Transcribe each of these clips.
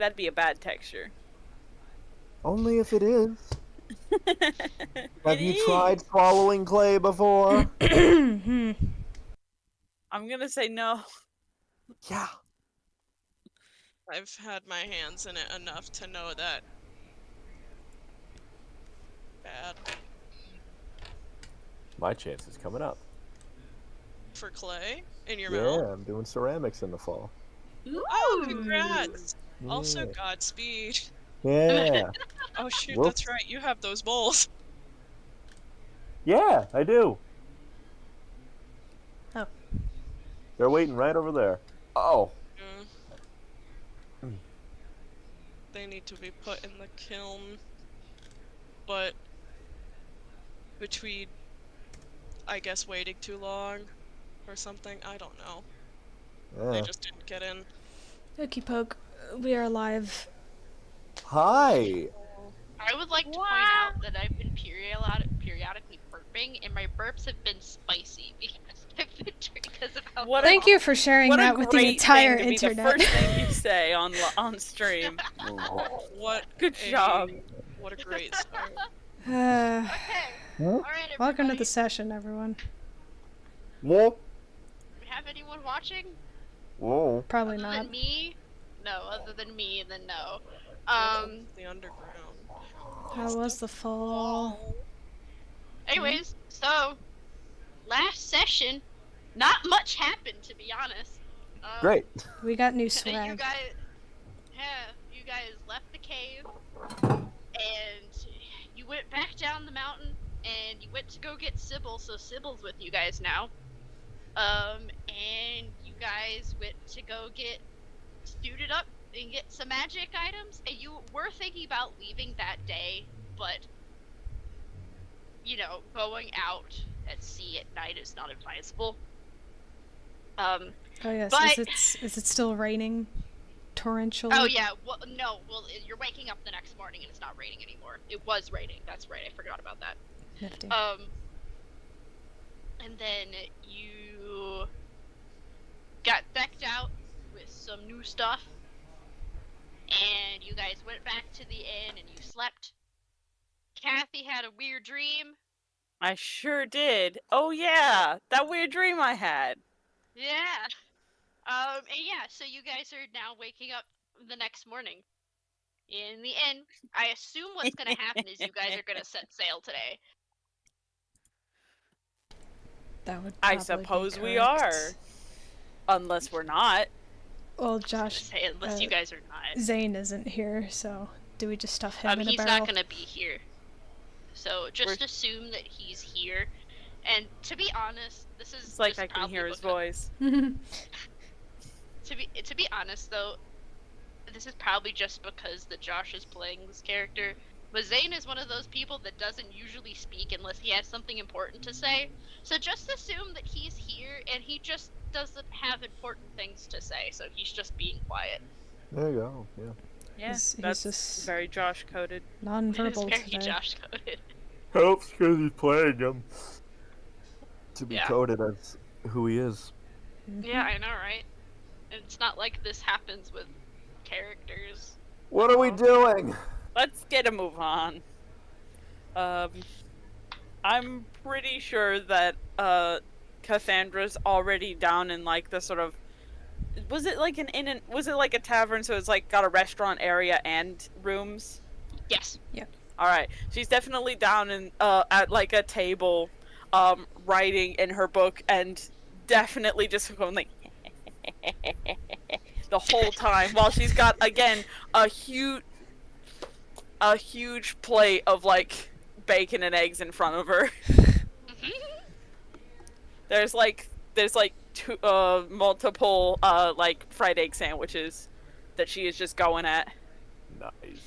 That'd be a bad texture. Only if it is. Have you It tried is. swallowing clay before? I'm gonna say no. Yeah. I've had my hands in it enough to know that. Bad. My chance is coming up. For clay? In your Yeah, mouth? I'm doing ceramics in the fall. Oh, congrats! Yeah. Also, Godspeed. Yeah. Oh shoot, Whoops. that's right, you have those bowls. Yeah, I do. Oh. They're waiting right over there. Oh. They need to be put in the kiln. But between, I guess, waiting too long or something, I don't know. They Yeah. just didn't get in. Okey poke. We are live. Hi. I would like to point out that I've been periodically burping, and my burps have been spicy because of how. Thank you for sharing that with the entire thing to be internet. the first thing you say on stream. What? Good job. What a great start. Okay. All right, Welcome to everybody. the session, everyone. Whoa. Do we have anyone watching? Whoa. Probably Other not. than me? No, other than me, then no. The underground. How was the fall? Anyways, so last session, not much happened, to be honest. Great. We got new You swag. guys left the cave, and you went back down the mountain, and you went to go get Sybil, so Sybil's with you guys now. And you guys went to go get suited up and get some magic items, and you were thinking about leaving that day, but, you know, going out at sea at night is not advisable. Oh yes, but- is it still raining? Torrentially? Oh yeah, well, you're waking up the next morning and it's not raining anymore. It was raining, that's right, I forgot about that. Nifty. And then you got decked out with some new stuff, and you guys went back to the inn and you slept. Kathy had a weird dream. I sure did. Oh yeah, that weird dream I had. Yeah. And yeah, so you guys are now waking up the next morning in the inn. I assume what's gonna happen is you guys are gonna set sail today. That would I probably suppose be we correct. are. Unless we're not. Well, I was gonna Josh, say, unless you guys are not. Zane isn't here, so do we just stuff him in a He's barrel? not gonna be here. So just assume that he's here. And to be honest, this is It's like just I can probably hear his because- voice. To be honest though, this is probably just because that Josh is playing this character. But Zane is one of those people that doesn't usually speak unless he has something important to say. So just assume that he's here and he just doesn't have important things to say, so he's just being quiet. There you go. Yeah. Yeah, He's that's just very Josh coded. non-verbal It's very today. Josh coded. Helps because he's playing him. To be Yeah. coded as who he is. Yeah, I know, right? It's not like this happens with characters. What are we doing? Let's get a move on. I'm pretty sure that Cassandra's already down in like the sort of, was it like an inn and was it like a tavern, so it's like got a restaurant area and rooms? Yes. All right, she's definitely down in at like a table, writing in her book, and definitely just going like the whole time while she's got again a huge plate of like bacon and eggs in front of her. There's like two multiple like fried egg sandwiches that she is just going at. Nice.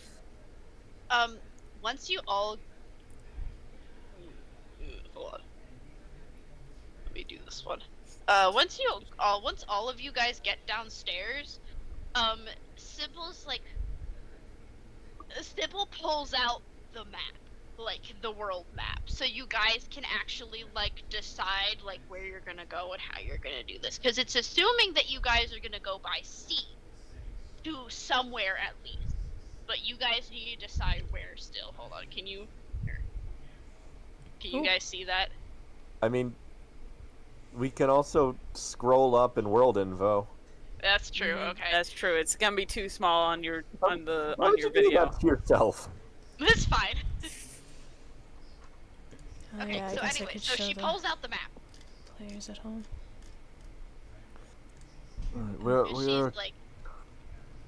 Once you all... Hold on. Let me do this one. Once all of you guys get downstairs, Sybil pulls out the map, like the world map, so you guys can actually like decide like where you're gonna go and how you're gonna do this, because it's assuming that you guys are gonna go by sea. to somewhere at least. But you guys need to decide where still. Hold on, can you Ooh. guys see that? I mean, we can also scroll up in world info. That's true, okay. That's true. It's gonna be too small on your Why on would your you do video. that to yourself? That's fine. Oh, Okay, yeah, I so guess I anyway, could so show she the pulls out the map. players at home. Where And where she's like,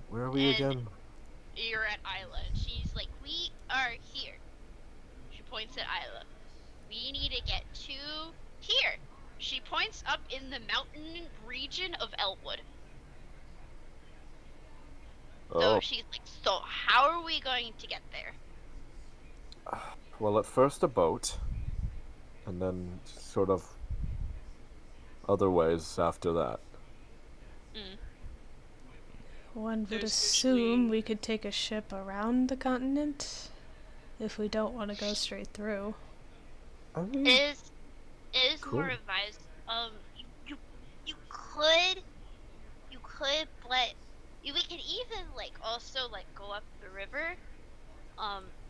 where are we and- again? you're at Isla. And she's like, we are here. She points at Isla. We need to get to here. She points up in the mountain region of Elwood. So Oh, she's like, so how are we going to get there? well, at first a boat, and then sort of other ways after that. One would There's assume usually- we could take a ship around the continent if we don't want to go straight through. I mean, It is Cool. more advised. You could, but we could even like also like go up the river.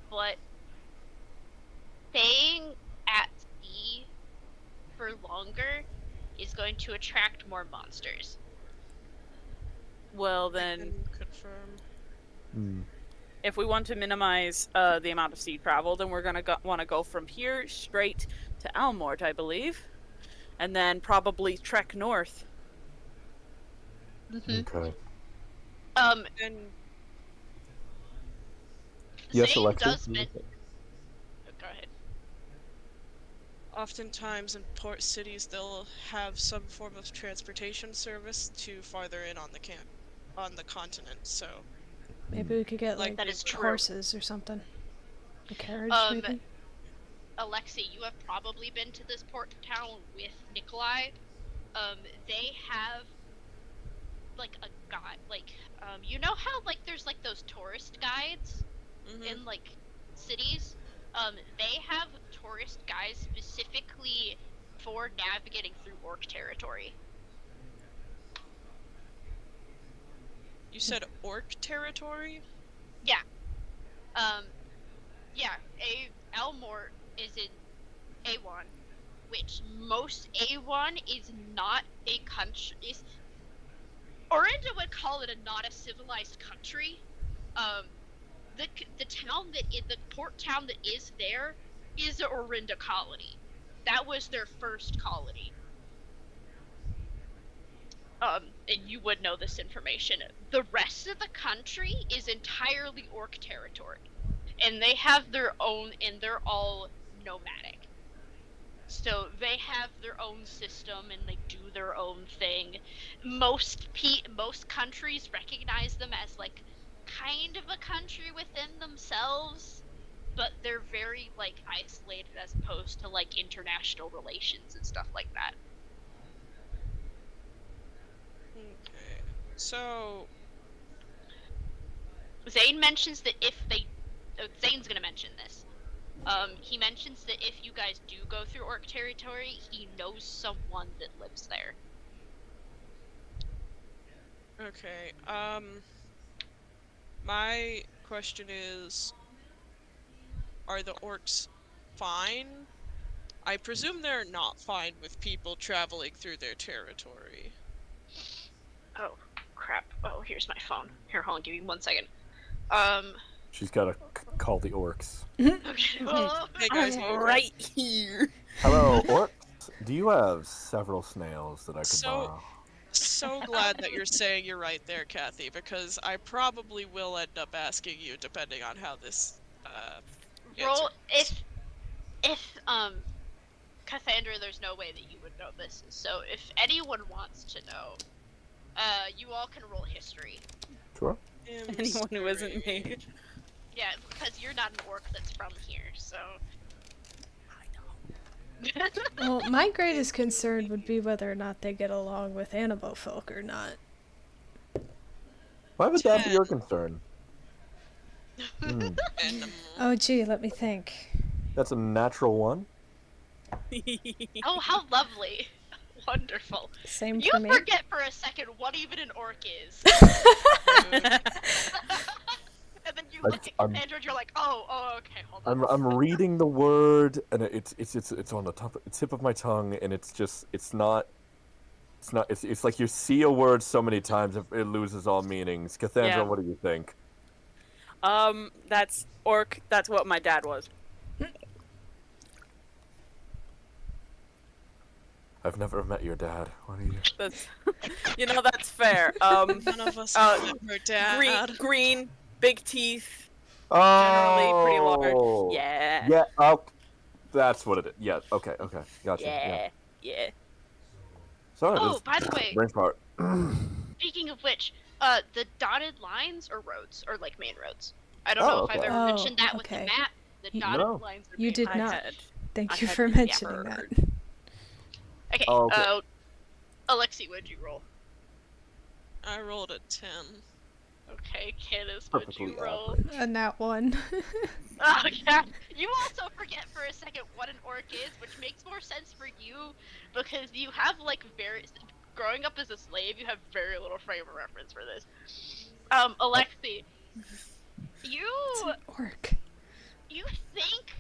But staying at sea for longer is going to attract more monsters. Well I then, can confirm. if we want to minimize the amount of sea travel, then we're gonna want to go from here straight to Almort, I believe, and then probably trek north. okay. And Yes, Zane Alexis. does men- Go ahead. oftentimes in port cities, they'll have some form of transportation service to farther in on the continent. So Maybe we could get Like, like that is true. horses or something. A carriage, maybe. Alexi, you have probably been to this port town with Nikolai. They have like a guide, like you know how like there's like those tourist guides in like cities. They have tourist guides specifically for navigating through orc territory. you said orc territory. Yeah. Elmort is in A1, which most A1 is not a country. Orinda would call it not a civilized country. The town the port town that is there is the Orinda colony. That was their first colony. And you would know this information. The rest of the country is entirely orc territory. And they have their own, and they're all nomadic. So they have their own system and they do their own thing. Most countries recognize them as like kind of a country within themselves, but they're very like isolated as opposed to like international relations and stuff like that. Okay. So Zane mentions that if they Zane's gonna mention this. He mentions that if you guys do go through orc territory, he knows someone that lives there. okay. My question is, are the orcs fine? I presume they're not fine with people traveling through their territory. Oh, crap. Oh, here's my phone. Here, hold on, give me 1 second. She's got to call the orcs. Okay, well, Hey guys, I'm right here. Hello, orcs. Do you have several snails that I could So- borrow? so glad that you're saying you're right there, Kathy, because I probably will end up asking you depending on how this roll, answer if Cassandra, there's no way that you would know this, so if anyone wants to know, you all can roll history. Sure. goes. Anyone who isn't History. me. Yeah, because you're not an orc that's from here, so... Well, my greatest concern would be whether or not they get along with Annabo folk or not. Why would that be your 10. concern? Hmm, And, Oh, gee, let me think. that's a natural one. Oh, how lovely. Wonderful. Same You for me. forget for a second what even an orc is. And then you look at Cassandra and you're like, oh, okay, hold on. I'm reading the word, and it's on the tip of my tongue, and it's like you see a word so many times it loses all meanings. Cassandra, Yeah. what do you think? That's orc. That's what my dad was. I've never met your dad. What are you? That's, that's fair. None of us have her dad. Green, big teeth, generally pretty large. Oh. Yeah. Yeah. Oh, that's what it is. Yeah. Okay. Gotcha. Yeah. Sorry. Oh, by the way, brain fart. speaking of which, the dotted lines are roads, or like main roads. I don't know if I've okay. ever mentioned that with okay. the map. The dotted No. lines are You main did roads. not. Thank I you had for never mentioning that. heard. Okay, Oh, okay. Alexi, what'd you roll? I rolled a 10. Okay, Candace, what'd Perfectly you roll? average. A nat one. Oh, yeah. You also forget for a second what an orc is, which makes more sense for you because you have growing up as a slave, you have very little frame of reference for this. Alexi, It's an orc. you think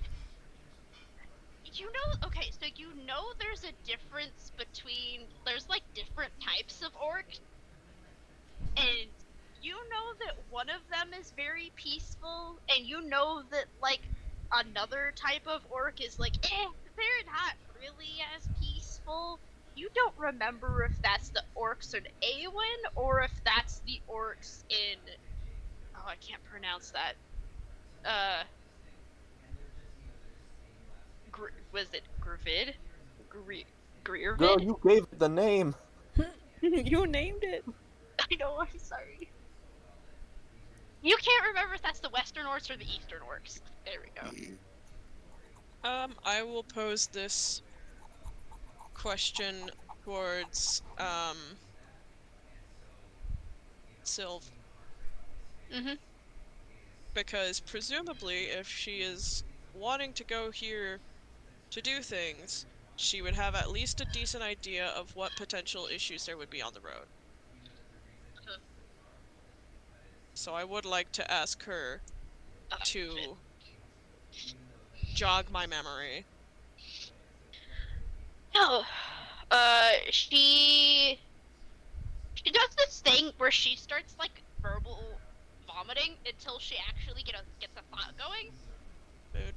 okay, so there's a difference there's like different types of orcs, and you know that one of them is very peaceful, and you know that like another type of orc is like, they're not really as peaceful. You don't remember if that's the orcs in Awen or if that's the orcs in I can't pronounce that. Was it Gravid? Greervid? Girl, you gave it the name. You named it. I know, I'm sorry. You can't remember if that's the Western Orcs or the Eastern Orcs. There we go. I will pose this question towards, Sylv. Mm-hmm. Because presumably, if she is wanting to go here to do things, she would have at least a decent idea of what potential issues there would be on the road. So I would like to ask her to jog my memory. No. She does this thing where she starts like verbal vomiting until she actually gets a thought going. Food.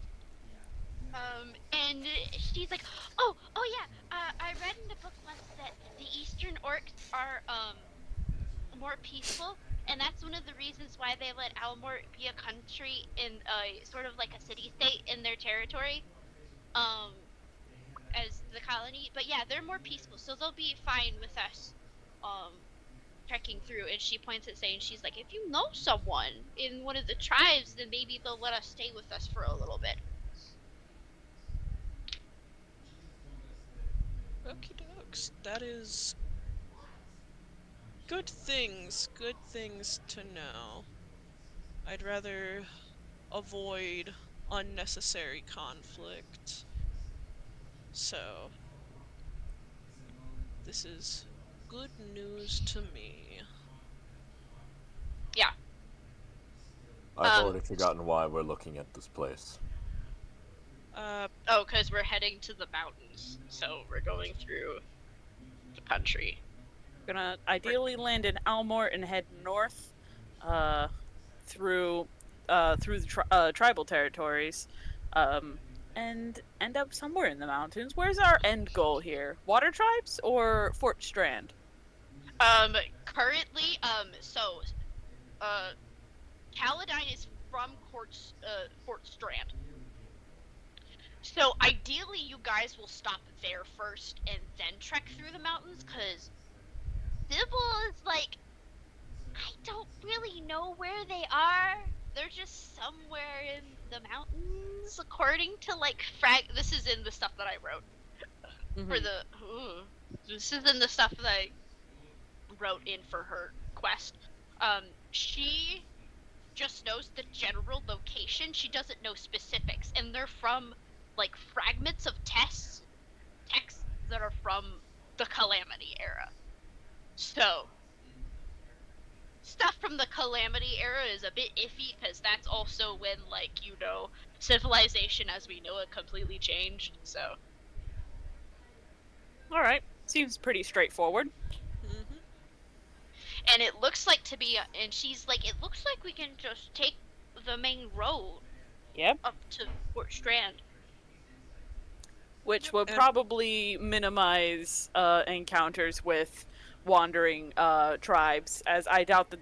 And she's like, oh yeah, I read in the book once that the Eastern Orcs are more peaceful, and that's one of the reasons why they let Almort be a country in sort of like a city-state in their territory, as the colony. But yeah, they're more peaceful, so they'll be fine with us trekking through. And she points at saying, she's like, if you know someone in one of the tribes, then maybe they'll let us stay with us for a little bit. Okie dokes. That is good things to know. I'd rather avoid unnecessary conflict. So, this is good news to me. Yeah. I've already forgotten why we're looking at this place. Because we're heading to the mountains, so we're going through the country. Gonna ideally land in Almort and head north, through the tribal territories, and end up somewhere in the mountains. Where's our end goal here? Water tribes or Fort Strand? Currently, Caladine is from Fort Strand. So ideally, you guys will stop there first and then trek through the mountains, because Sybil is like, I don't really know where they are. They're just somewhere in the mountains, according to like this is in the stuff that I wrote for the. This is in the stuff that I wrote in for her quest. She just knows the general location. She doesn't know specifics, and they're from like fragments of texts that are from the Calamity era. So, stuff from the Calamity era is a bit iffy, because that's also when, like, you know, civilization as we know it completely changed, so. Alright. Seems pretty straightforward. Mm-hmm. And it looks like to be, and she's like, it looks like we can just take the main road Yep. up to Port Strand. Which would And- probably minimize encounters with wandering tribes, as I doubt that,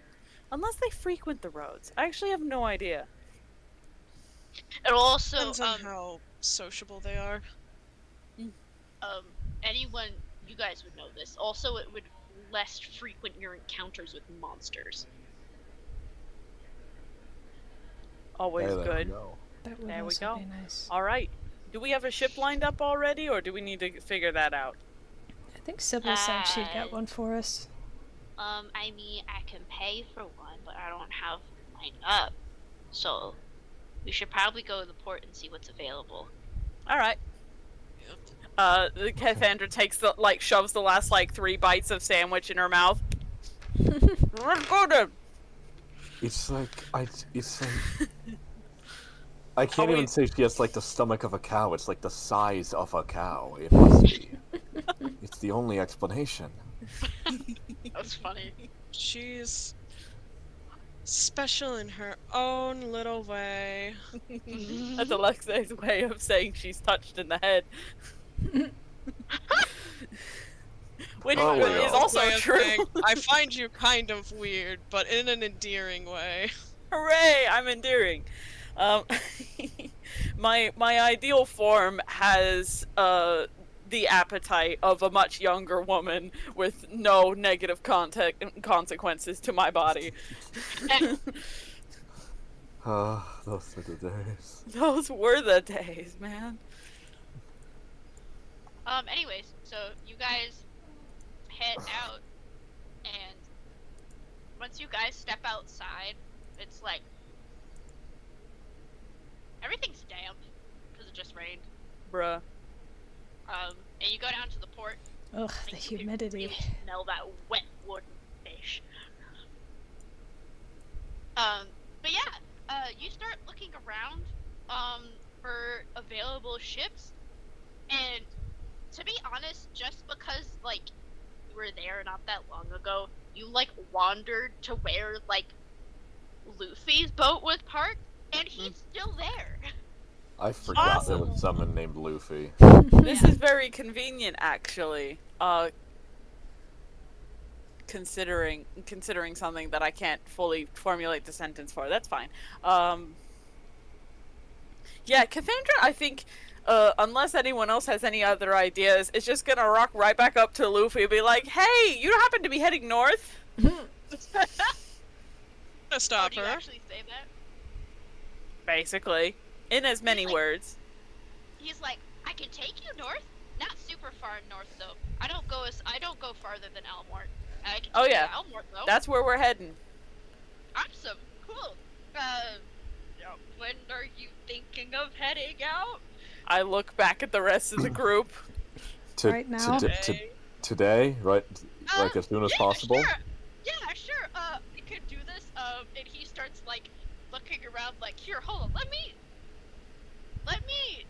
unless they frequent the roads. I actually have no idea. It'll also, Depends on how sociable they are. anyone, you guys would know this. Also, it would less frequent your encounters with monsters. Always There we good. go. That would There we also go. be nice. Alright. Do we have a ship lined up already, or do we need to figure that out? I think Sybil said she'd get one for us. I mean, I can pay for one, but I don't have mine up. So, we should probably go to the port and see what's available. Alright. Cassandra takes the, shoves the last, 3 bites of sandwich in her mouth. Let's go then! It's like I can't even say she has like the stomach of a cow. It's like the size of a cow. It must be. It's the only explanation. That's funny. She's special in her own little way. That's Alexei's way of saying she's touched in the head. Which Oh, well. is also Way of true. saying, I find you kind of weird, but in an endearing way. Hooray! I'm endearing. My ideal form has the appetite of a much younger woman with no negative consequences to my body. Those were the days. Those were the days, man. Anyways, so you guys head out, and once you guys step outside, it's like everything's damp because it just rained. Bruh. And you go down to the port. Ugh, and the you can humidity. really smell that wet wooden fish. But yeah, you start looking around, for available ships, and to be honest, just because, like, you were there not that long ago, you, like, wandered to where, like, Luffy's boat was parked, and he's still there. I forgot there Awesome. was someone named Luffy. This is very convenient, actually. Considering something that I can't fully formulate the sentence for. That's fine. Yeah, Cassandra, I think, unless anyone else has any other ideas, is just gonna rock right back up to Luffy and be like, "Hey, you happen to be heading north?" Gonna Oh, stop do you her. actually say that? Basically, in as many Like- words. He's like, I can take you north, not super far north though. I don't go farther than Elmort. I can Oh, take you yeah. to Elmort though. That's where we're heading. Awesome, cool. When are you thinking of heading out? I look back at the rest of the group. Right now? Today, right? Like as soon as Yeah, possible. Sure. Yeah, sure. We could do this. And he starts like looking around, like, here, hold on, let me.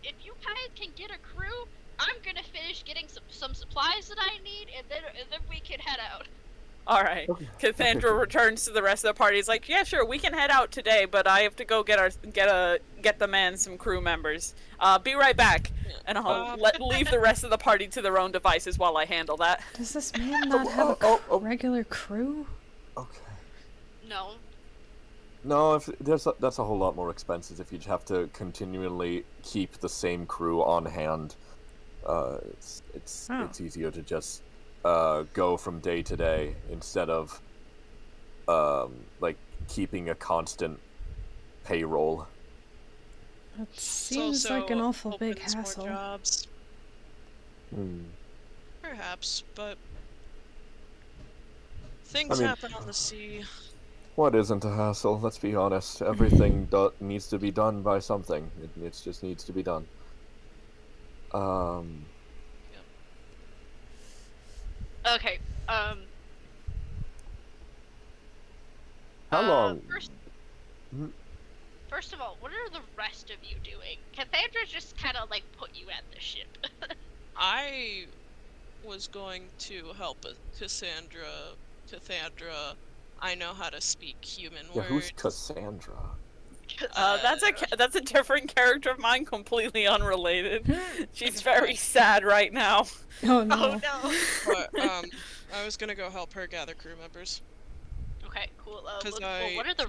If you guys can get a crew, I'm gonna finish getting some supplies that I need, and then we can head out. All right. Okay. Cassandra returns to the rest of the party. He's like, "Yeah, sure, we can head out today, but I have to go get the man some crew members. Be right back." And I'll leave the rest of the party to their own devices while I handle that. Does this man not have a oh. regular crew? Okay. No. No, if that's a whole lot more expensive if you have to continually keep the same crew on hand. It's easier to just go from day to day instead of like keeping a constant payroll. It It's seems also like an awful big opens more hassle. jobs. Hmm. Perhaps, but things mean- happen on the sea. What isn't a hassle? Let's be honest. Everything needs to be done by something. It just needs to be done. Okay. How long? First, Mhm. first of all, what are the rest of you doing? Cassandra just kind of like put you at the ship. I was going to help Cassandra. Cassandra, I know how to speak human Yeah, who's words. Cassandra? That's a different character of mine, completely unrelated. She's very sad right now. Oh no. Oh no. But I was gonna go help her gather crew members. Okay, cool. Because Well, what are the?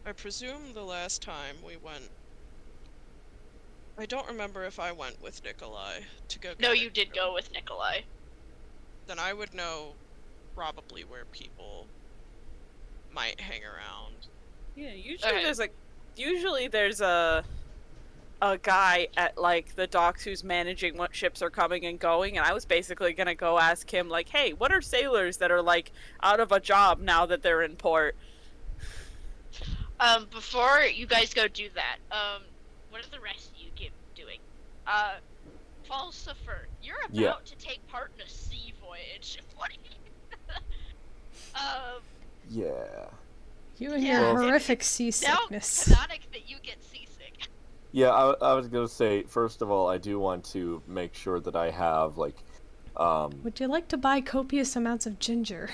I presume the last time we went, I don't remember if I went with Nikolai to go. No, gather you did crew. go with Nikolai. Then I would know probably where people might hang around. Yeah, usually Okay. there's a guy at like the docks who's managing what ships are coming and going, and I was basically gonna go ask him like, hey, what are sailors that are like out of a job now that they're in port? Before you guys go do that, what are the rest of you doing? Falsifer, you're about Yeah. to take part in a sea voyage. What? Yeah. You and Yeah, your Well- horrific Now seasickness. canonic that you get seasick. Yeah, I was gonna say, first of all, I do want to make sure that I have, like, Would you like to buy copious amounts of ginger?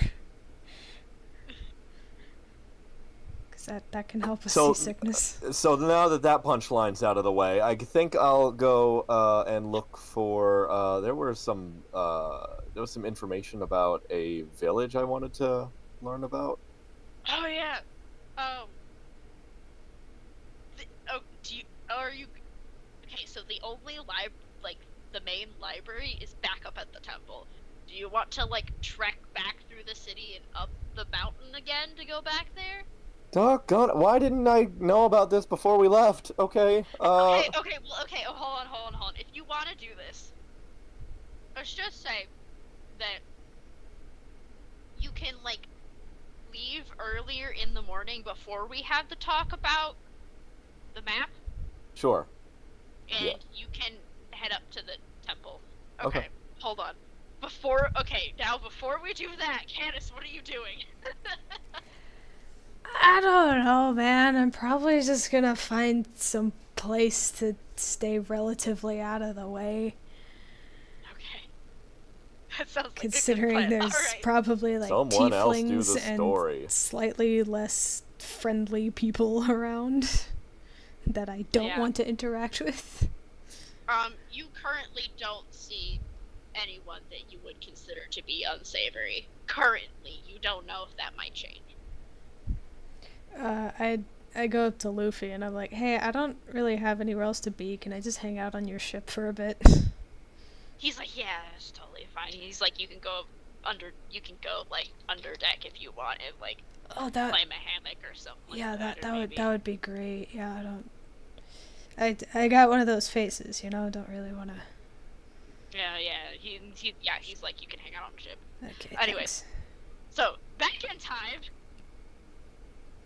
Because that can help with So- seasickness. so now that punchline's out of the way, I think I'll go and look for. There was some information about a village I wanted to learn about. Oh yeah. Do you? Are you? Okay, so the only the main library is back up at the temple. Do you want to like trek back through the city and up the mountain again to go back there? Doggone it, why didn't I know about this before we left? Okay. Okay. Oh, hold on. If you want to do this, let's just say that you can like leave earlier in the morning before we have the talk about the map, Sure. and Yeah. you can head up to the temple. Okay. Okay. Hold on. Now before we do that, Candace, what are you doing? I don't know, man. I'm probably just gonna find some place to stay relatively out of the way. Okay. That sounds like Considering a good plan. there's Alright. probably like Someone else do tieflings the and story. slightly less friendly people around that I don't Yeah. want to interact with. You currently don't see anyone that you would consider to be unsavory. Currently, you don't know if that might change. I go up to Luffy and I'm like, hey, I don't really have anywhere else to be. Can I just hang out on your ship for a bit? He's like, yeah, that's totally fine. He's like, you can go under deck if you want, and like Oh, that climb a hammock or something. yeah, like that would be great. Yeah, I got one of those faces, you know. Don't really want to. Yeah. He's like, you can hang out on the ship. Okay. Anyways. thanks. So back in time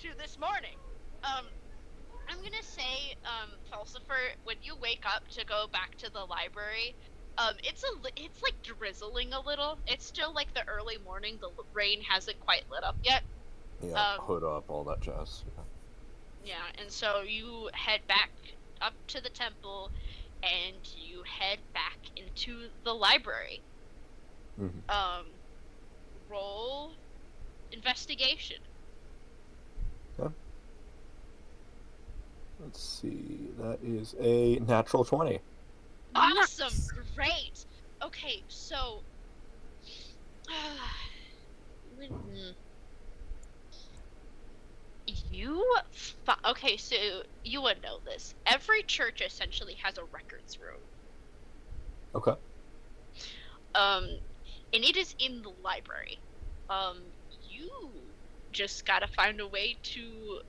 to this morning. I'm gonna say, Falsifer, when you wake up to go back to the library, it's like drizzling a little. It's still like the early morning. The rain hasn't quite lit up yet. Yeah, hood up, all that jazz. Yeah, and so you head back up to the temple, and you head back into the library. Mhm. Roll investigation. Let's see. That is a natural 20. Awesome! Nice. Great! Okay, so... Okay, so you would know this. Every church essentially has a records room. Okay. And it is in the library. You just gotta find a way to...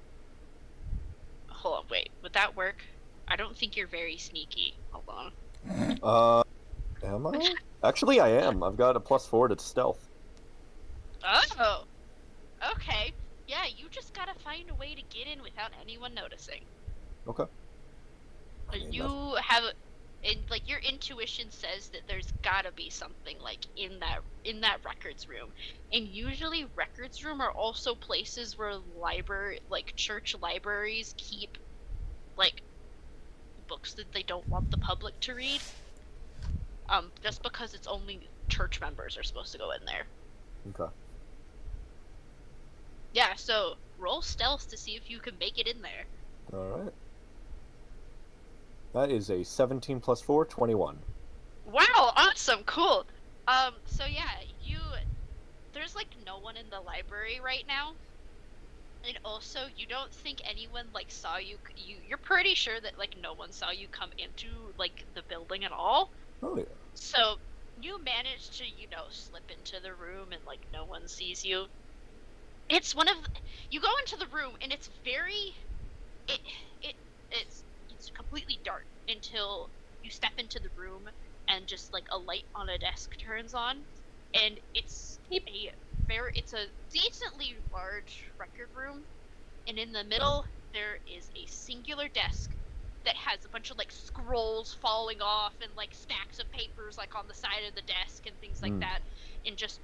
Hold on, wait. Would that work? I don't think you're very sneaky. Hold on. Am I? Actually, I am. I've got a +4 to stealth. Oh! Okay. Yeah, you just gotta find a way to get in without anyone noticing. Okay. I mean, You have And like your intuition says that there's gotta be something like in that records room. And usually records room are also places where church libraries keep like books that they don't want the public to read. Just because it's only church members are supposed to go in there. Okay. Yeah, so roll stealth to see if you can make it in there. All right. That is a 17 plus 4, 21. Wow, awesome, cool. So yeah, there's like no one in the library right now. And also, you don't think anyone like saw you're pretty sure that like no one saw you come into like the building at all. Oh, yeah. So you manage to, slip into the room and like no one sees you. It's you go into the room and it's it's completely dark until you step into the room and just like a light on a desk turns on, and it's a decently large record room, and in the middle there is a singular desk that has a bunch of like scrolls falling off and like stacks of papers like on the side of the desk and things like that, and just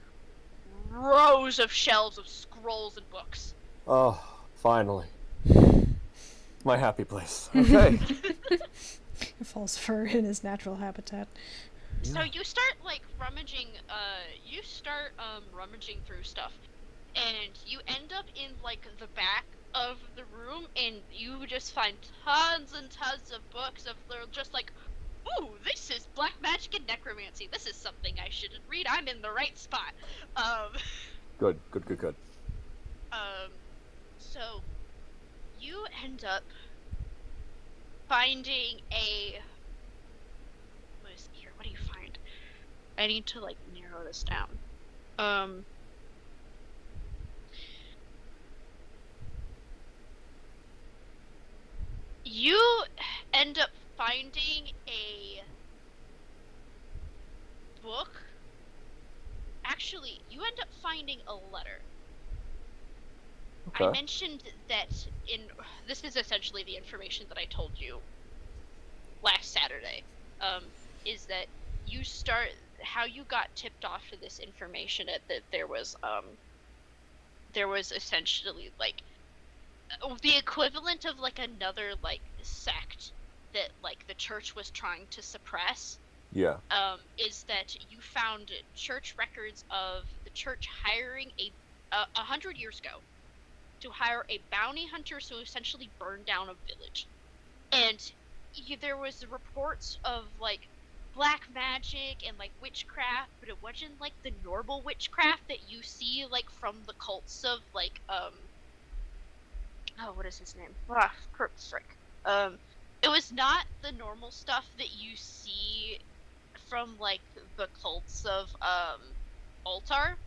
rows of shelves of scrolls and books. Oh, finally. My happy place. Okay. It falls fur in his natural habitat. So you start like rummaging through stuff, and you end up in like the back of the room, and you just find tons and tons of books they're just like, ooh, this is black magic and necromancy. This is something I shouldn't read. I'm in the right spot. Good. So you end up finding what do you find? I need to like narrow this down. You end up finding a book. Actually, you end up finding a letter. Okay. I mentioned that this is essentially the information that I told you last Saturday. Is that how you got tipped off to this information that there was essentially like the equivalent of like another like sect that like the church was trying to suppress. Yeah. Is that you found church records of the church hiring 100 years ago to hire a bounty hunter to essentially burn down a village. And there was reports of like black magic and like witchcraft, but it wasn't like the normal witchcraft that you see like from the cults of like what is his name? Frick. It was not the normal stuff that you see from like the cults of Altar.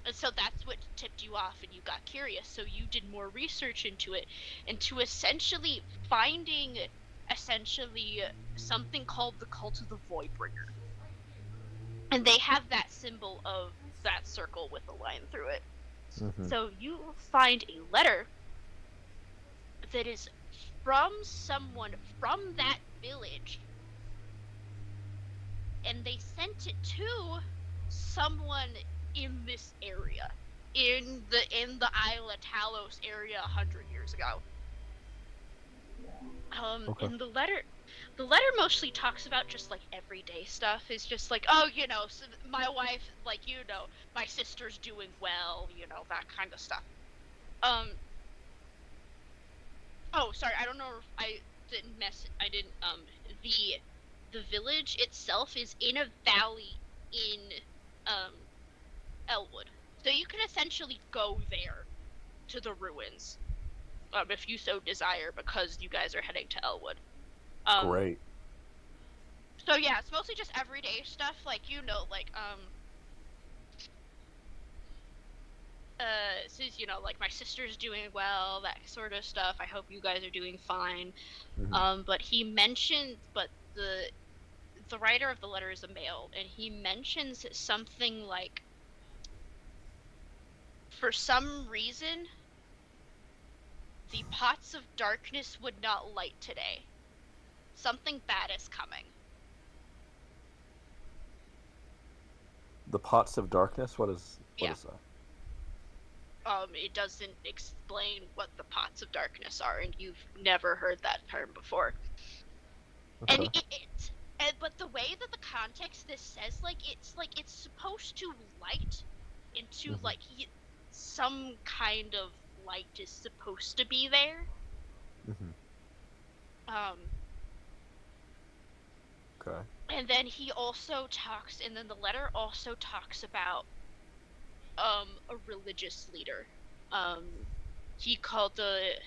And so that's what tipped you off, and you got curious. So you did more research into it, into essentially finding something called the Cult of the Voidbringer. And they have that symbol of that circle with a line through it. Mm-hmm. So you find a letter that is from someone from that village, and they sent it to someone in this area, in the Isle of Talos area 100 years ago. Okay. And the letter mostly talks about just like everyday stuff. It's just like, oh, so my wife, like, my sister's doing well, that kind of stuff. Oh, sorry, I don't know if I didn't the village itself is in a valley in Elwood. So you can essentially go there to the ruins, if you so desire, because you guys are heading to Elwood. Great. So yeah, it's mostly just everyday stuff, like, says, like, my sister's doing well, that sort of stuff. I hope you guys are doing fine. Mm-hmm. But the writer of the letter is a male, and he mentions something like, for some reason, the pots of darkness would not light today. Something bad is coming. The pots of darkness. What is Yeah. that? It doesn't explain what the pots of darkness are, and you've never heard that term before. Okay. And but the way that the context this says, it's supposed to light into Mhm. some kind of light is supposed to be there. Okay. And then he also talks, and then the letter also talks about a religious leader. He called the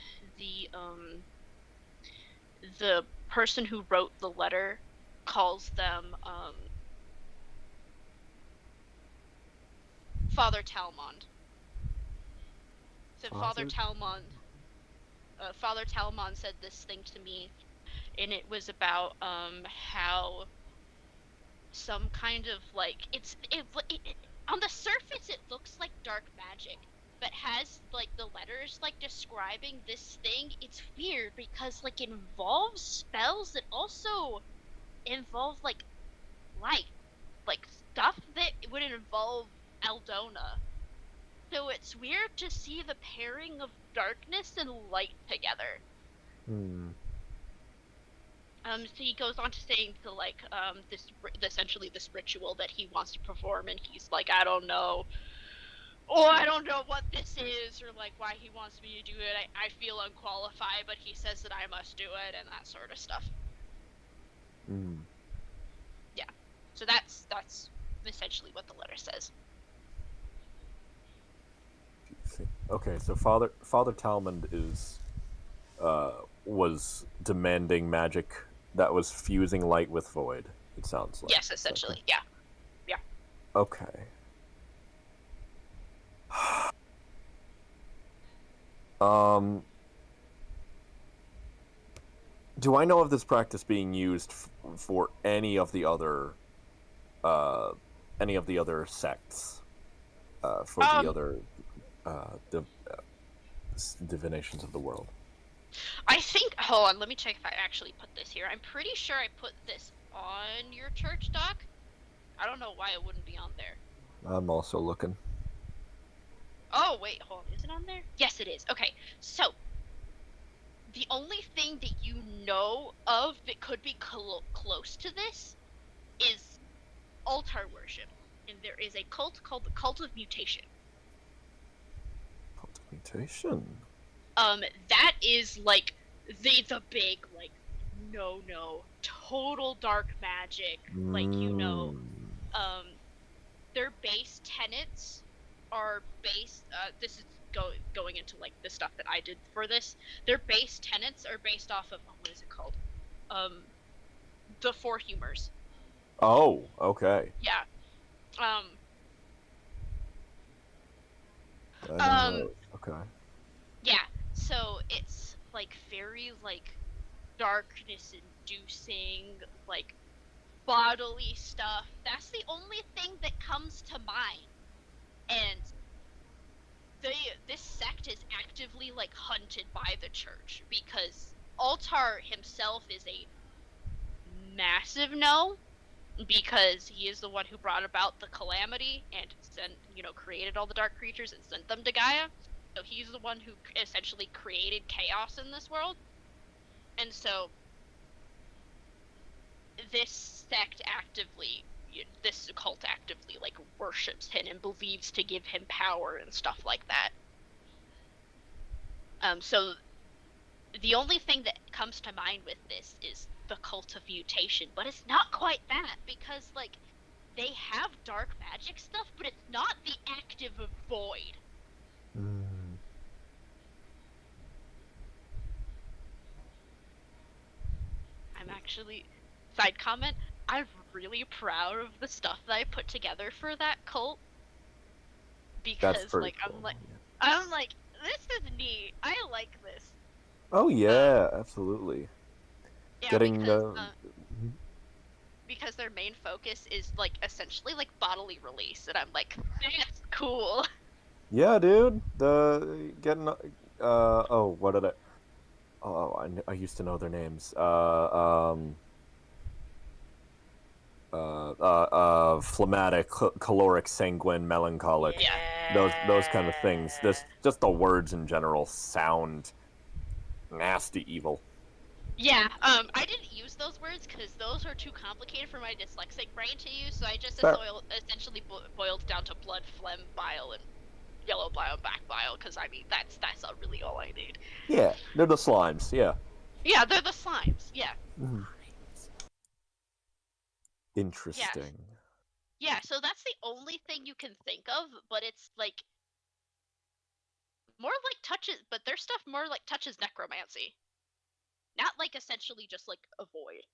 person who wrote the letter calls them Father Talmond. So Father Talmond said this thing to me, and it was about how some kind of on the surface it looks like dark magic, but has the letters describing this thing. It's weird because it involves spells that also involve light, stuff that would involve Aldona. So it's weird to see the pairing of darkness and light together. So he goes on to saying to essentially this ritual that he wants to perform, and he's like, I don't know what this is, or why he wants me to do it. I feel unqualified, but he says that I must do it, and that sort of stuff. Yeah. So that's essentially what the letter says. Okay, so Father Talmond was demanding magic that was fusing light with void. It sounds like. Yes, essentially. Okay. Yeah. Okay. Do I know of this practice being used for any of the other sects? For the other divinations of the world? I think. Hold on, let me check if I actually put this here. I'm pretty sure I put this on your church doc. I don't know why it wouldn't be on there. I'm also looking. Oh wait, hold on. Is it on there? Yes, it is. Okay, so the only thing that you know of that could be close to this is altar worship, and there is a cult called the Cult of Mutation. Cult of Mutation. That is the big no total dark magic. Their base tenets are based. This is going into the stuff that I did for this. Their base tenets are based off of what is it called? The Four Humors. Oh, okay. Yeah. Okay. Yeah. So it's very darkness inducing bodily stuff. That's the only thing that comes to mind. And this sect is actively hunted by the church because Altar himself is a massive no, because he is the one who brought about the calamity and created all the dark creatures and sent them to Gaea. So he's the one who essentially created chaos in this world. And so this cult actively worships him and believes to give him power and stuff like that. So the only thing that comes to mind with this is the Cult of Mutation, but it's not quite that, because they have dark magic stuff, but it's not the active void. I'm actually, side comment, I'm really proud of the stuff that I put together for that cult, because That's pretty cool. I'm like, this is neat. I like this. Oh yeah, absolutely. Yeah, because their main focus is essentially bodily release, and I'm like, that's cool. Yeah, dude. What did I? Oh, I used to know their names. Phlegmatic, caloric, sanguine, melancholic. Those kind of things. Just the words in general sound nasty evil. Yeah, I didn't use those words because those are too complicated for my dyslexic brain to use, so I just Fair. essentially boiled down to blood, phlegm, bile, and yellow bile, back bile, because, I mean, that's really all I need. Yeah, they're the slimes, yeah. Yeah, they're the slimes, yeah. Interesting. Yeah, so that's the only thing you can think of, but it's, like, more like touches, but their stuff more like touches necromancy. Not, like, essentially just, like, a void.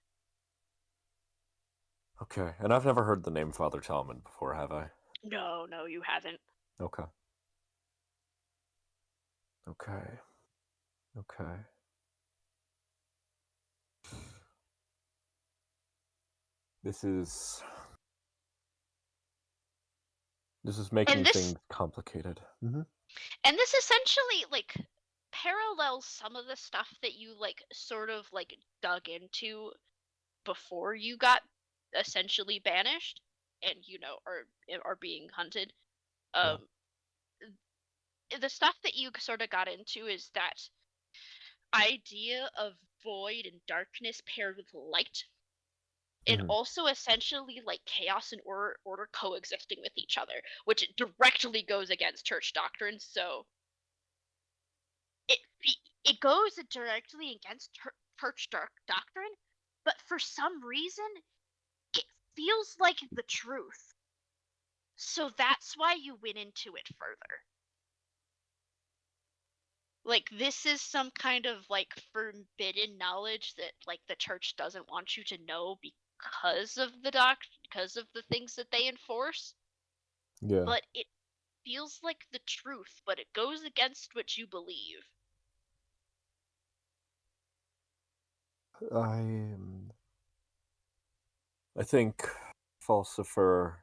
Okay, and I've never heard the name Father Talman before, have I? No, you haven't. Okay. Okay. This is making things complicated. And this essentially, like, parallels some of the stuff that you, like, sort of, like, dug into before you got essentially banished and, you know, are being hunted. The stuff that you sort of got into is that idea of void and darkness paired with light, and also essentially like chaos and order coexisting with each other, which directly goes against church doctrine. So it goes directly against church doctrine, but for some reason it feels like the truth. So that's why you went into it further. Like, this is some kind of, like, forbidden knowledge that, like, the church doesn't want you to know because of because of the things that they enforce. Yeah. But it feels like the truth, but it goes against what you believe. I think Falsifer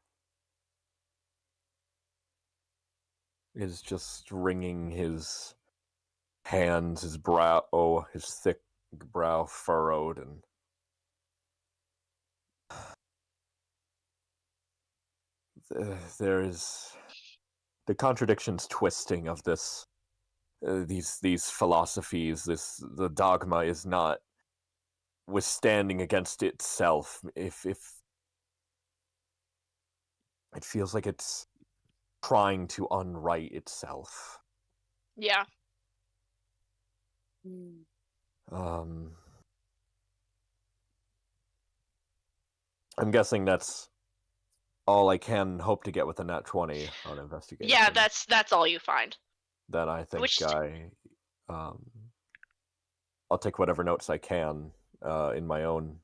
is just wringing his hands, his brow, his thick brow furrowed, and there is the contradictions twisting of this. These philosophies, the dogma is not withstanding against itself. If it feels like it's trying to unright itself. Yeah. I'm guessing that's all I can hope to get with a nat 20 on investigation. Yeah, that's all you find. Then I think I'll take whatever notes I can in my own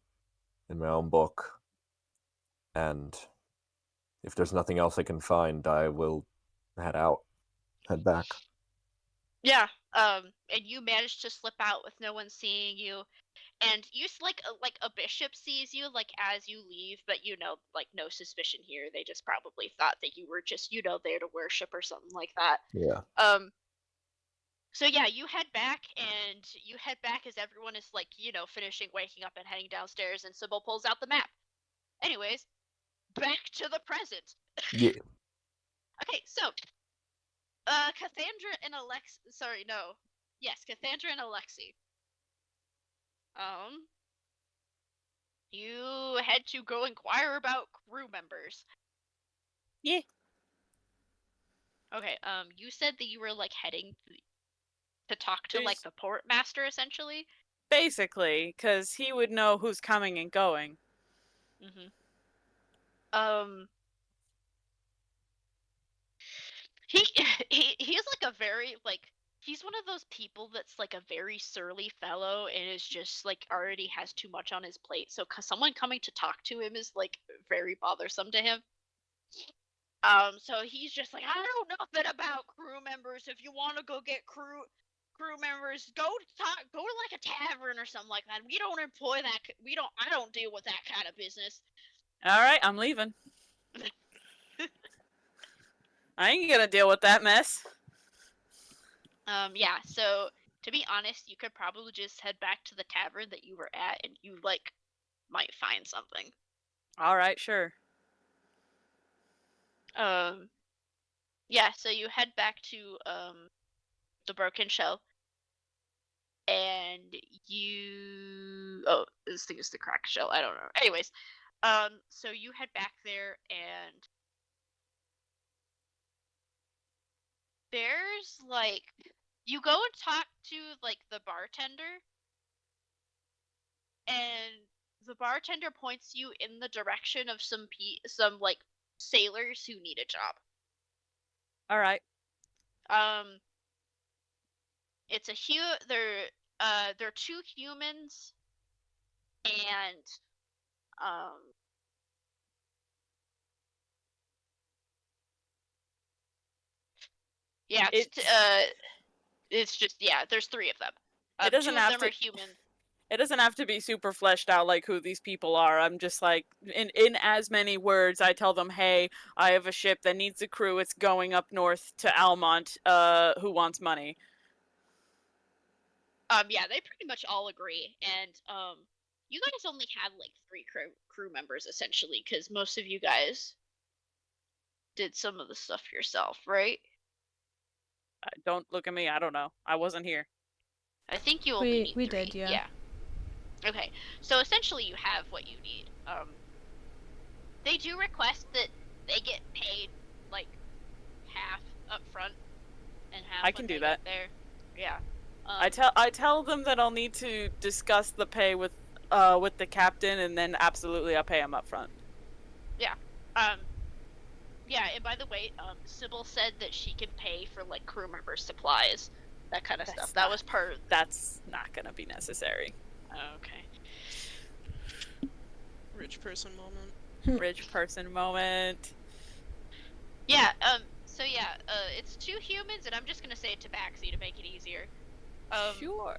book, and if there's nothing else I can find, I will head back. Yeah, and you managed to slip out with no one seeing you, and you like a bishop sees you like as you leave, but you know, like, no suspicion here. They just probably thought that you were just, you know, there to worship or something like that. Yeah. So yeah, you head back as everyone is, like, you know, finishing waking up and heading downstairs, and Sybil pulls out the map. Anyways, back to the present. Yeah. Okay, so Cassandra and Cassandra and Alexi. You had to go inquire about crew members. Yeah. Okay, you said that you were, like, heading to talk to, like, the port master, essentially? Basically, because he would know who's coming and going. He's like a very, like, he's one of those people that's like a very surly fellow and is just like already has too much on his plate. So someone coming to talk to him is like very bothersome to him. So he's just like, I don't know nothing about crew members. If you want to go get crew members, go to like a tavern or something like that. We don't employ that. I don't deal with that kind of business. All right, I'm leaving. I ain't gonna deal with that mess. Yeah, so To be honest, you could probably just head back to the tavern that you were at, and you like might find something. All right, sure. Yeah. So you head back to the Broken Shell, and you this thing is the Cracked Shell. I don't know. Anyways, so you head back there, and there's like you go and talk to like the bartender, and the bartender points you in the direction of some like sailors who need a job. All right. It's they're two humans, and yeah, it's just there's three of them. It doesn't Two of have them to. are human. It doesn't have to be super fleshed out like who these people are. I'm just like, in as many words, I tell them, hey, I have a ship that needs a crew. It's going up north to Almont. Who wants money? Yeah, they pretty much all agree, and you guys only had like three crew members essentially, because most of you guys did some of the stuff yourself, right? Don't look at me. I don't know. I wasn't here. I think you only need We three. did, yeah. Okay, so essentially you have what you need. They do request that they get paid like half up front and half. I can do that. There, yeah. I tell them that I'll need to discuss the pay with the captain, and then absolutely I'll pay him up front. Yeah. Yeah, and by the way, Sybil said that she can pay for like crew member supplies, that kind of stuff. That was part. That's not gonna be necessary. Okay. Rich person moment. Rich person moment. Yeah. So yeah. It's two humans, and I'm just gonna say tabaxi to make it easier. Sure.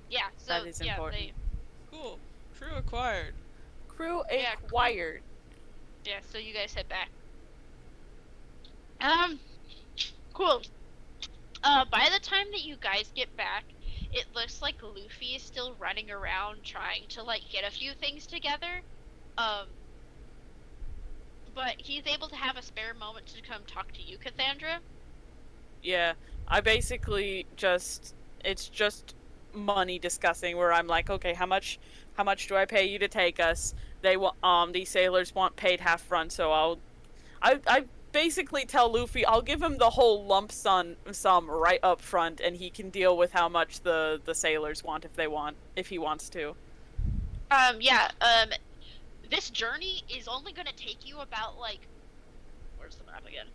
Yeah. So That is important. Cool. Crew acquired. Crew Yeah, acquired. Yeah, so you guys head back. Cool. By the time that you guys get back, it looks like Luffy is still running around trying to like get a few things together. But he's able to have a spare moment to come talk to you, Cassandra. Yeah, I basically it's just money discussing where I'm like, okay, how much do I pay you to take us? They want these sailors want paid half front, so I basically tell Luffy I'll give him the whole lump sum right up front, and he can deal with how much the sailors want if he wants to. This journey is only gonna take you about like, where's the map again?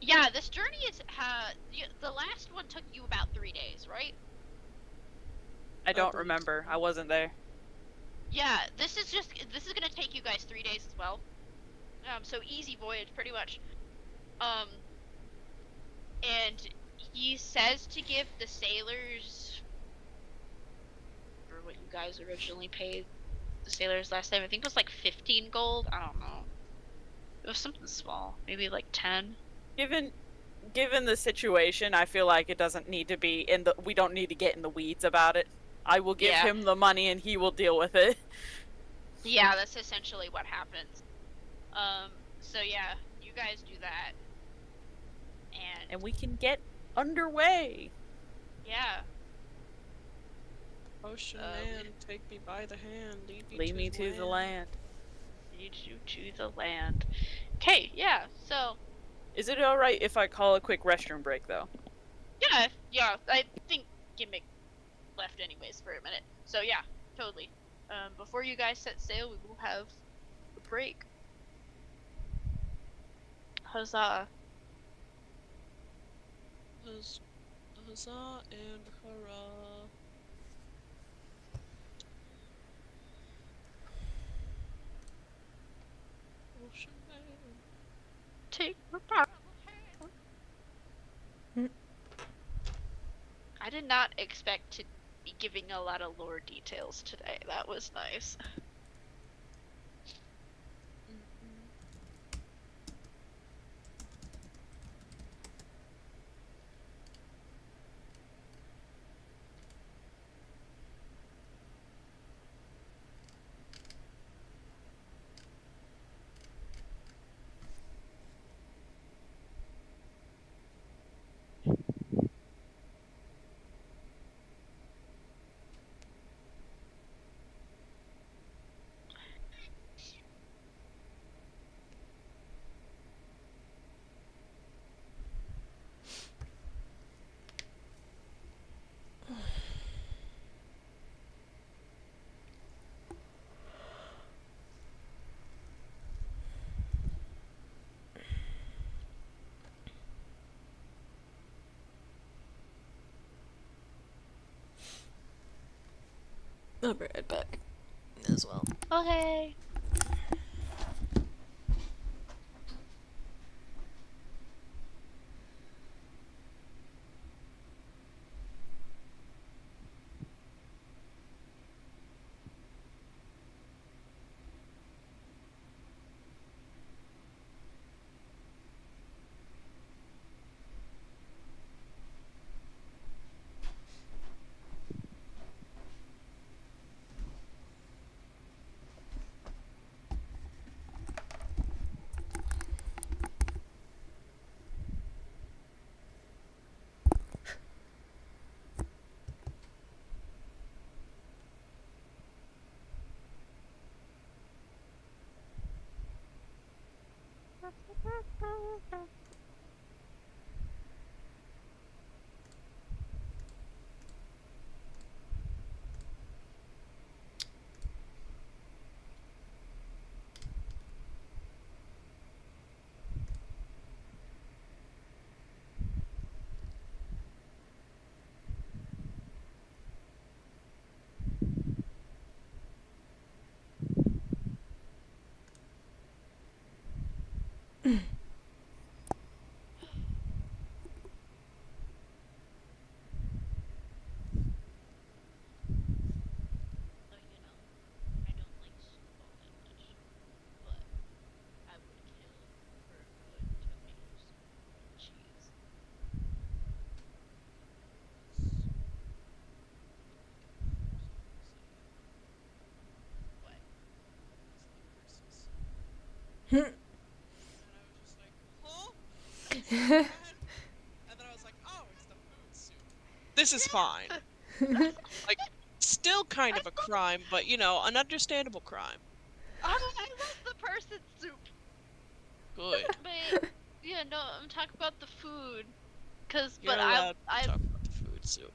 Yeah, this journey is the last one took you about 3 days, right? I don't remember. I wasn't there. Yeah, this is gonna take you guys 3 days as well. So easy voyage, pretty much. And he says to give the sailors, or what you guys originally paid the sailors last time. I think it was like 15 gold. I don't know. It was something small, maybe like 10. Given the situation, I feel like it doesn't need to be we don't need to get in the weeds about it. I will give him the money and he will deal with it. Yeah, that's essentially what happens. So yeah, you guys do that. And we can get underway. Yeah. Ocean man, take me by the hand, lead me to the land. Lead you to the land. Okay, yeah, so... Is it alright if I call a quick restroom break, though? Yeah, I think Gimmick left anyways for a minute. So yeah, totally. Before you guys set sail, we will have a break. Huzzah. Huzzah and hurrah. Ocean man. Take my power. I did not expect to be giving a lot of lore details today. That was nice. I'll be right back as well. Okay. And I was just like, huh? And then I was like, oh, it's the food soup. This is fine. Like, still kind of a crime, but, you know, an understandable crime. I love the person soup. Good. But yeah, no, I'm talking about the food. You're But allowed I to talk about the food soup.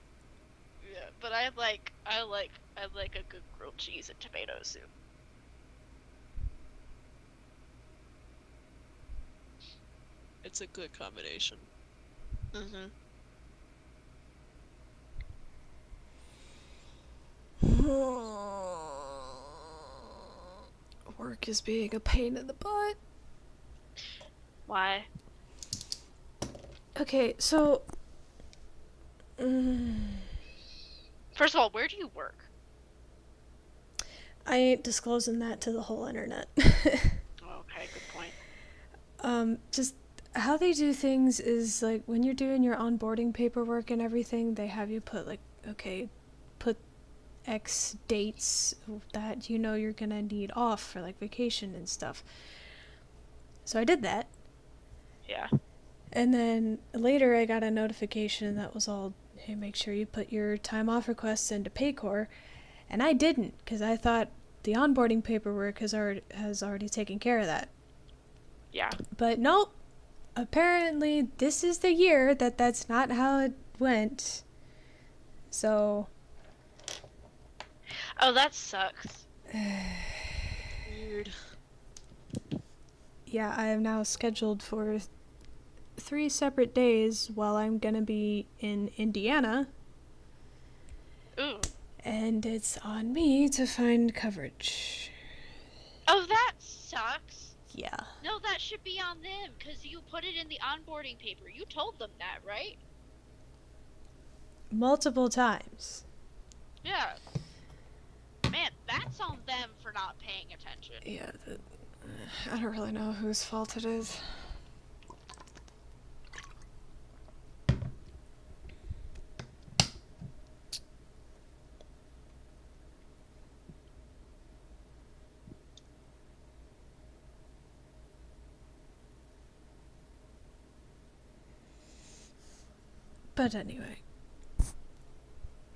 yeah, but I like a good grilled cheese and tomato soup. It's a good combination. Mm-hmm. Work is being a pain in the butt. Why? Okay, so... First of all, where do you work? I ain't disclosing that to the whole internet. Okay, good point. Just how they do things is, like, when you're doing your onboarding paperwork and everything, they have you put, like, okay, put X dates that you know you're gonna need off for, like, vacation and stuff. So I did that. Yeah. And then later I got a notification that was all, hey, make sure you put your time off requests into Paycor. And I didn't, because I thought the onboarding paperwork has already taken care of that. Yeah. But nope. Apparently, this is the year that's not how it went. So... Oh, that sucks. Weird. Yeah, I am now scheduled for 3 separate days while I'm gonna be in Indiana. Ooh. And it's on me to find coverage. Oh, that sucks. Yeah. No, that should be on them, because you put it in the onboarding paper. You told them that, right? Multiple times. Yeah. Man, that's on them for not paying attention. Yeah, I don't really know whose fault it is. But anyway.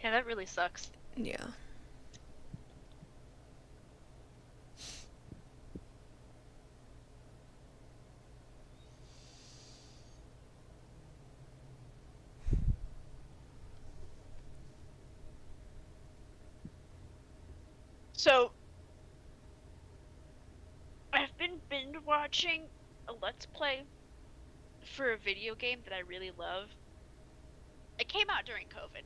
Yeah, that really sucks. Yeah. So, I've been binge watching a Let's Play for a video game that I really love. It came out during COVID.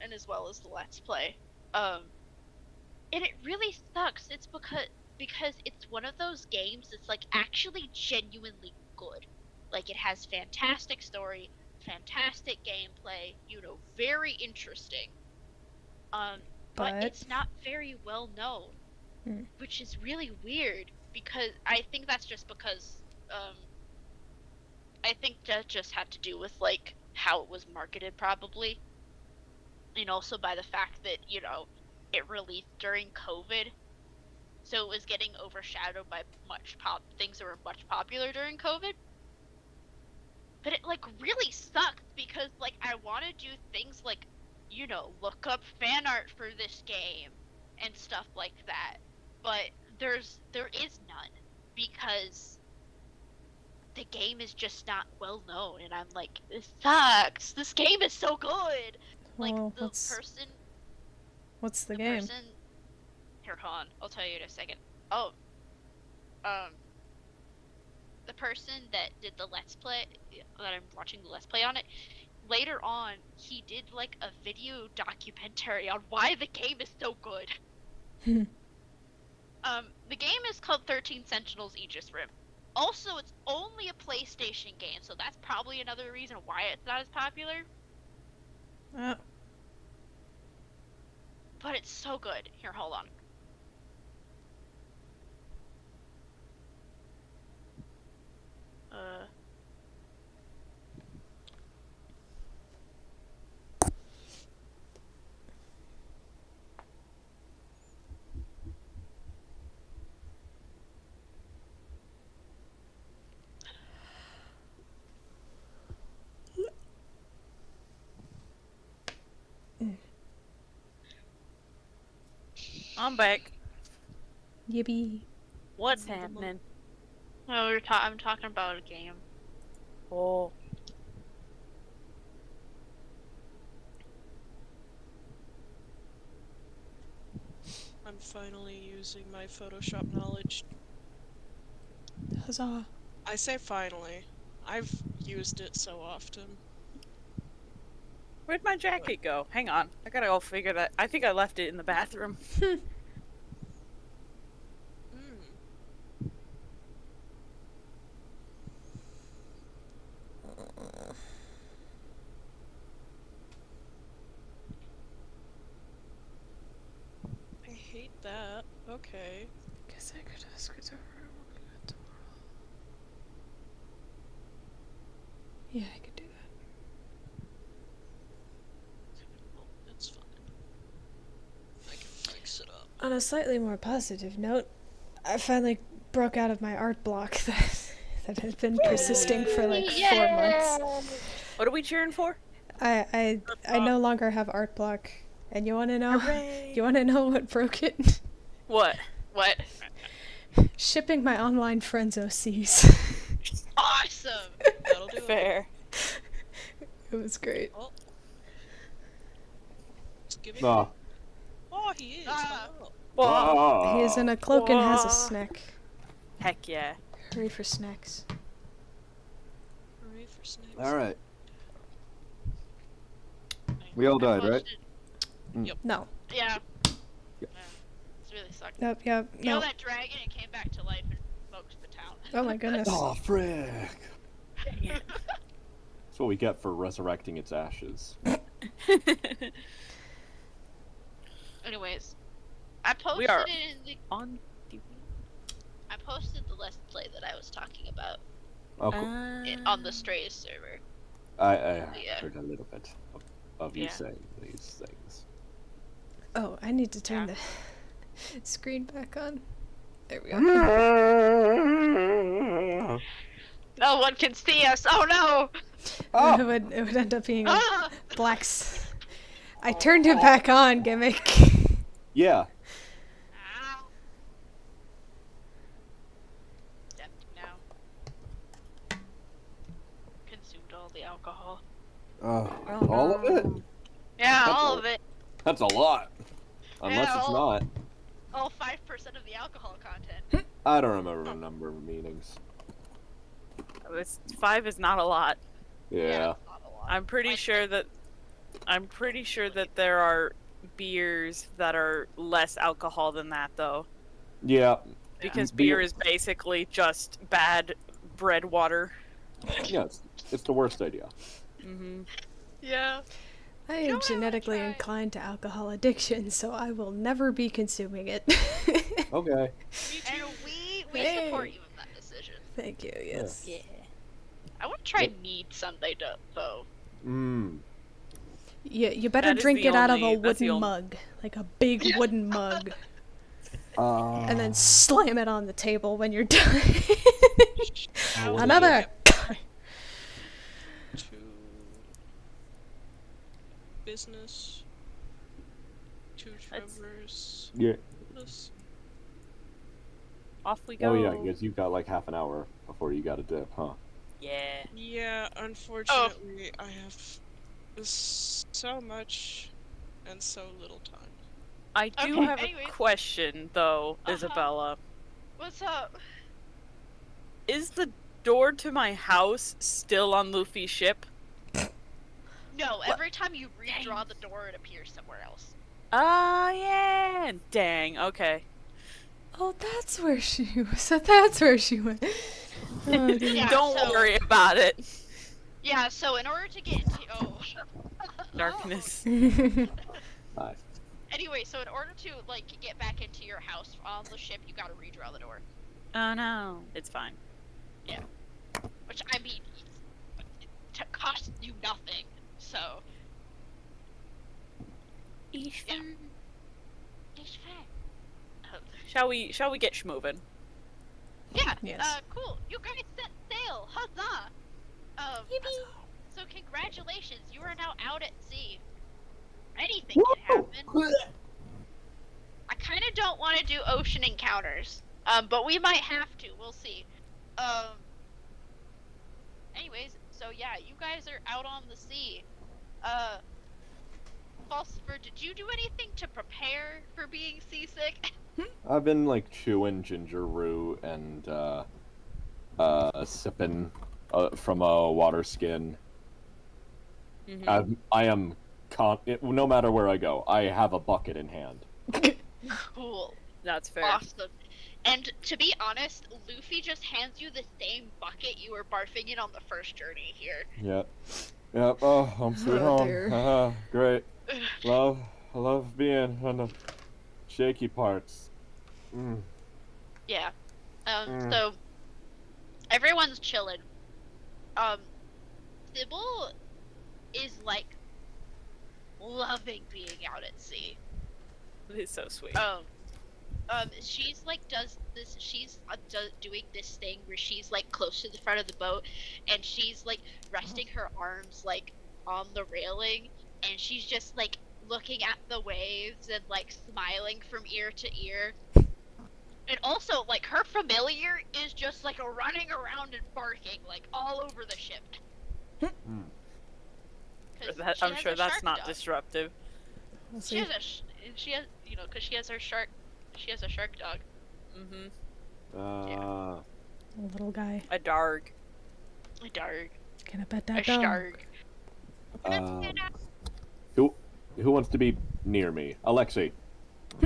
and as well as the Let's Play. And it really sucks. It's because it's one of those games that's like actually genuinely good. Like it has fantastic story, fantastic gameplay, very interesting. But But it's not very well known, which is really weird because I think that's just because I think that just had to do with like how it was marketed probably. And also by the fact that, it released during COVID. So it was getting overshadowed by things that were much popular during COVID. But it like really sucks because like I want to do things like, look up fan art for this game and stuff like that. But there is none because the game is just not well known, and I'm like, this sucks. This game is so good. Like well, the what's the game? person. Here, hold on. I'll tell you in a second. Oh, the person that did the Let's Play, that I'm watching the Let's Play on it, later on, he did like a video documentary on why the game is so good. The game is called 13 Sentinels Aegis Rim. Also, it's only a PlayStation game, so that's probably another reason why it's not as popular. But it's so good. Here, hold on. I'm back. Yippee. What's happening? No, I'm talking about a game. Oh. I'm finally using my Photoshop knowledge. Huzzah. I say finally. I've used it so often. Where'd my jacket go? Hang on. I gotta go figure that. I think I left it in the bathroom. I hate that. Okay. Guess I could ask her tomorrow. Yeah, I could do that. That's fine. I can fix it up. On a slightly more positive note, I finally broke out of my art block that had been persisting for like 4 months. What are we cheering for? I no longer have art block, and you want to know? Hooray. You want to know what broke it? What? What? Shipping my online friends OCs. Awesome! That'll do Fair. It was great. Oh. Just give it. Ah. Oh, he is. Ah. Oh. Whoa. He is in a cloak and has a Whoa. snack. Heck yeah. Hurry for snacks. Hooray for snakes. All right. We all died, right? No. Yeah. Yep. Yeah. This really sucked. Yep. Kill No. that dragon and came back to life and smoked the town. Oh my goodness. Oh, frick. That's what we get for resurrecting its ashes. Anyways, I posted We are it in the. on TV. I posted the Let's Play that I was talking about Oh, cool. on the Strays server. I Yeah. heard a little bit of you Yeah. saying these things. Oh, I need to turn the screen back on. There we go. No one can see us. Oh no! Oh! It would end up being a Ah! blacks. I turned it back on, gimmick. Yeah. Ow. It's empty now. Consumed all the alcohol. All of it? Yeah, That's all a- of it. That's a lot. Unless Yeah, it's all- not. All 5% of the alcohol content. I don't remember the number of meetings. 5 is not a lot. Yeah. It's not a lot. I'm pretty Like, sure that I'm pretty sure that there are beers that are less alcohol than that, though. Yeah. Because Beer- beer is basically just bad bread water. Yeah, it's the worst idea. Mm-hmm. Yeah. I You know am what I wanna genetically try? inclined to alcohol addiction, so I will never be consuming it. Okay. Me And too. we support Hey. you in that decision. Thank you, yes. Yeah. I want to try Yep. mead someday, though. Mmm. You better That is drink the it out of a only- that's the wooden only- mug. Like a big Yeah. wooden mug. Uh, And then slam it on the table when you're done. I would Another! love To business. To That's- traverse. yeah. This. Off we go. Oh yeah, because you've got like half an hour before you got to dip, huh? Yeah. Yeah, unfortunately, I have so much and so little time. I do Okay, have anyways. a question, though, Uh-huh. Isabella. What's up? Is the door to my house still on Luffy's ship? No, every time you redraw the door, it appears somewhere else. Ah, yeah. Dang. Okay. Oh, that's where she was. So that's where she went. Oh, dear. Yeah, Don't so- worry about it. Yeah, so in order to get into Darkness. Nice. Anyway, so in order to like get back into your house on the ship, you gotta redraw the door. Oh no. It's fine. Which I mean, it costs you nothing. So Eesh. Yeah. it's fine. Shall we get schmovin'? Yeah. Yes. Cool. You guys set sail. Huzzah! So congratulations, you are now out at sea. Anything can happen. I kind of don't want to do ocean encounters, but we might have to. We'll see. Anyways, so yeah, you guys are out on the sea. Falsifer, did you do anything to prepare for being seasick? I've been like chewing ginger root and sipping from a water skin. Mm-hmm. I am no matter where I go, I have a bucket in hand. Cool. That's fair. Awesome. And to be honest, Luffy just hands you the same bucket you were barfing in on the first journey here. Yep. Yep. Oh, home sweet Oh, home. dear. Haha, great. I love being on the shaky parts. Mm. Yeah. Mm. So everyone's chilling. Sybil is like loving being out at sea. It's so sweet. She's like she's doing this thing where she's like close to the front of the boat and she's like resting her arms like on the railing and she's just like looking at the waves and like smiling from ear to ear. And also like her familiar is just like running around and barking like all over the ship. Mm. 'Cause she I'm has sure a that's shark not dog. disruptive. We'll She see. has she has because she has her shark. She has a shark dog. Mm-hmm. Little guy. A darg. A darg. Can I bet A that dog? shark. Who wants to be near me? Alexei.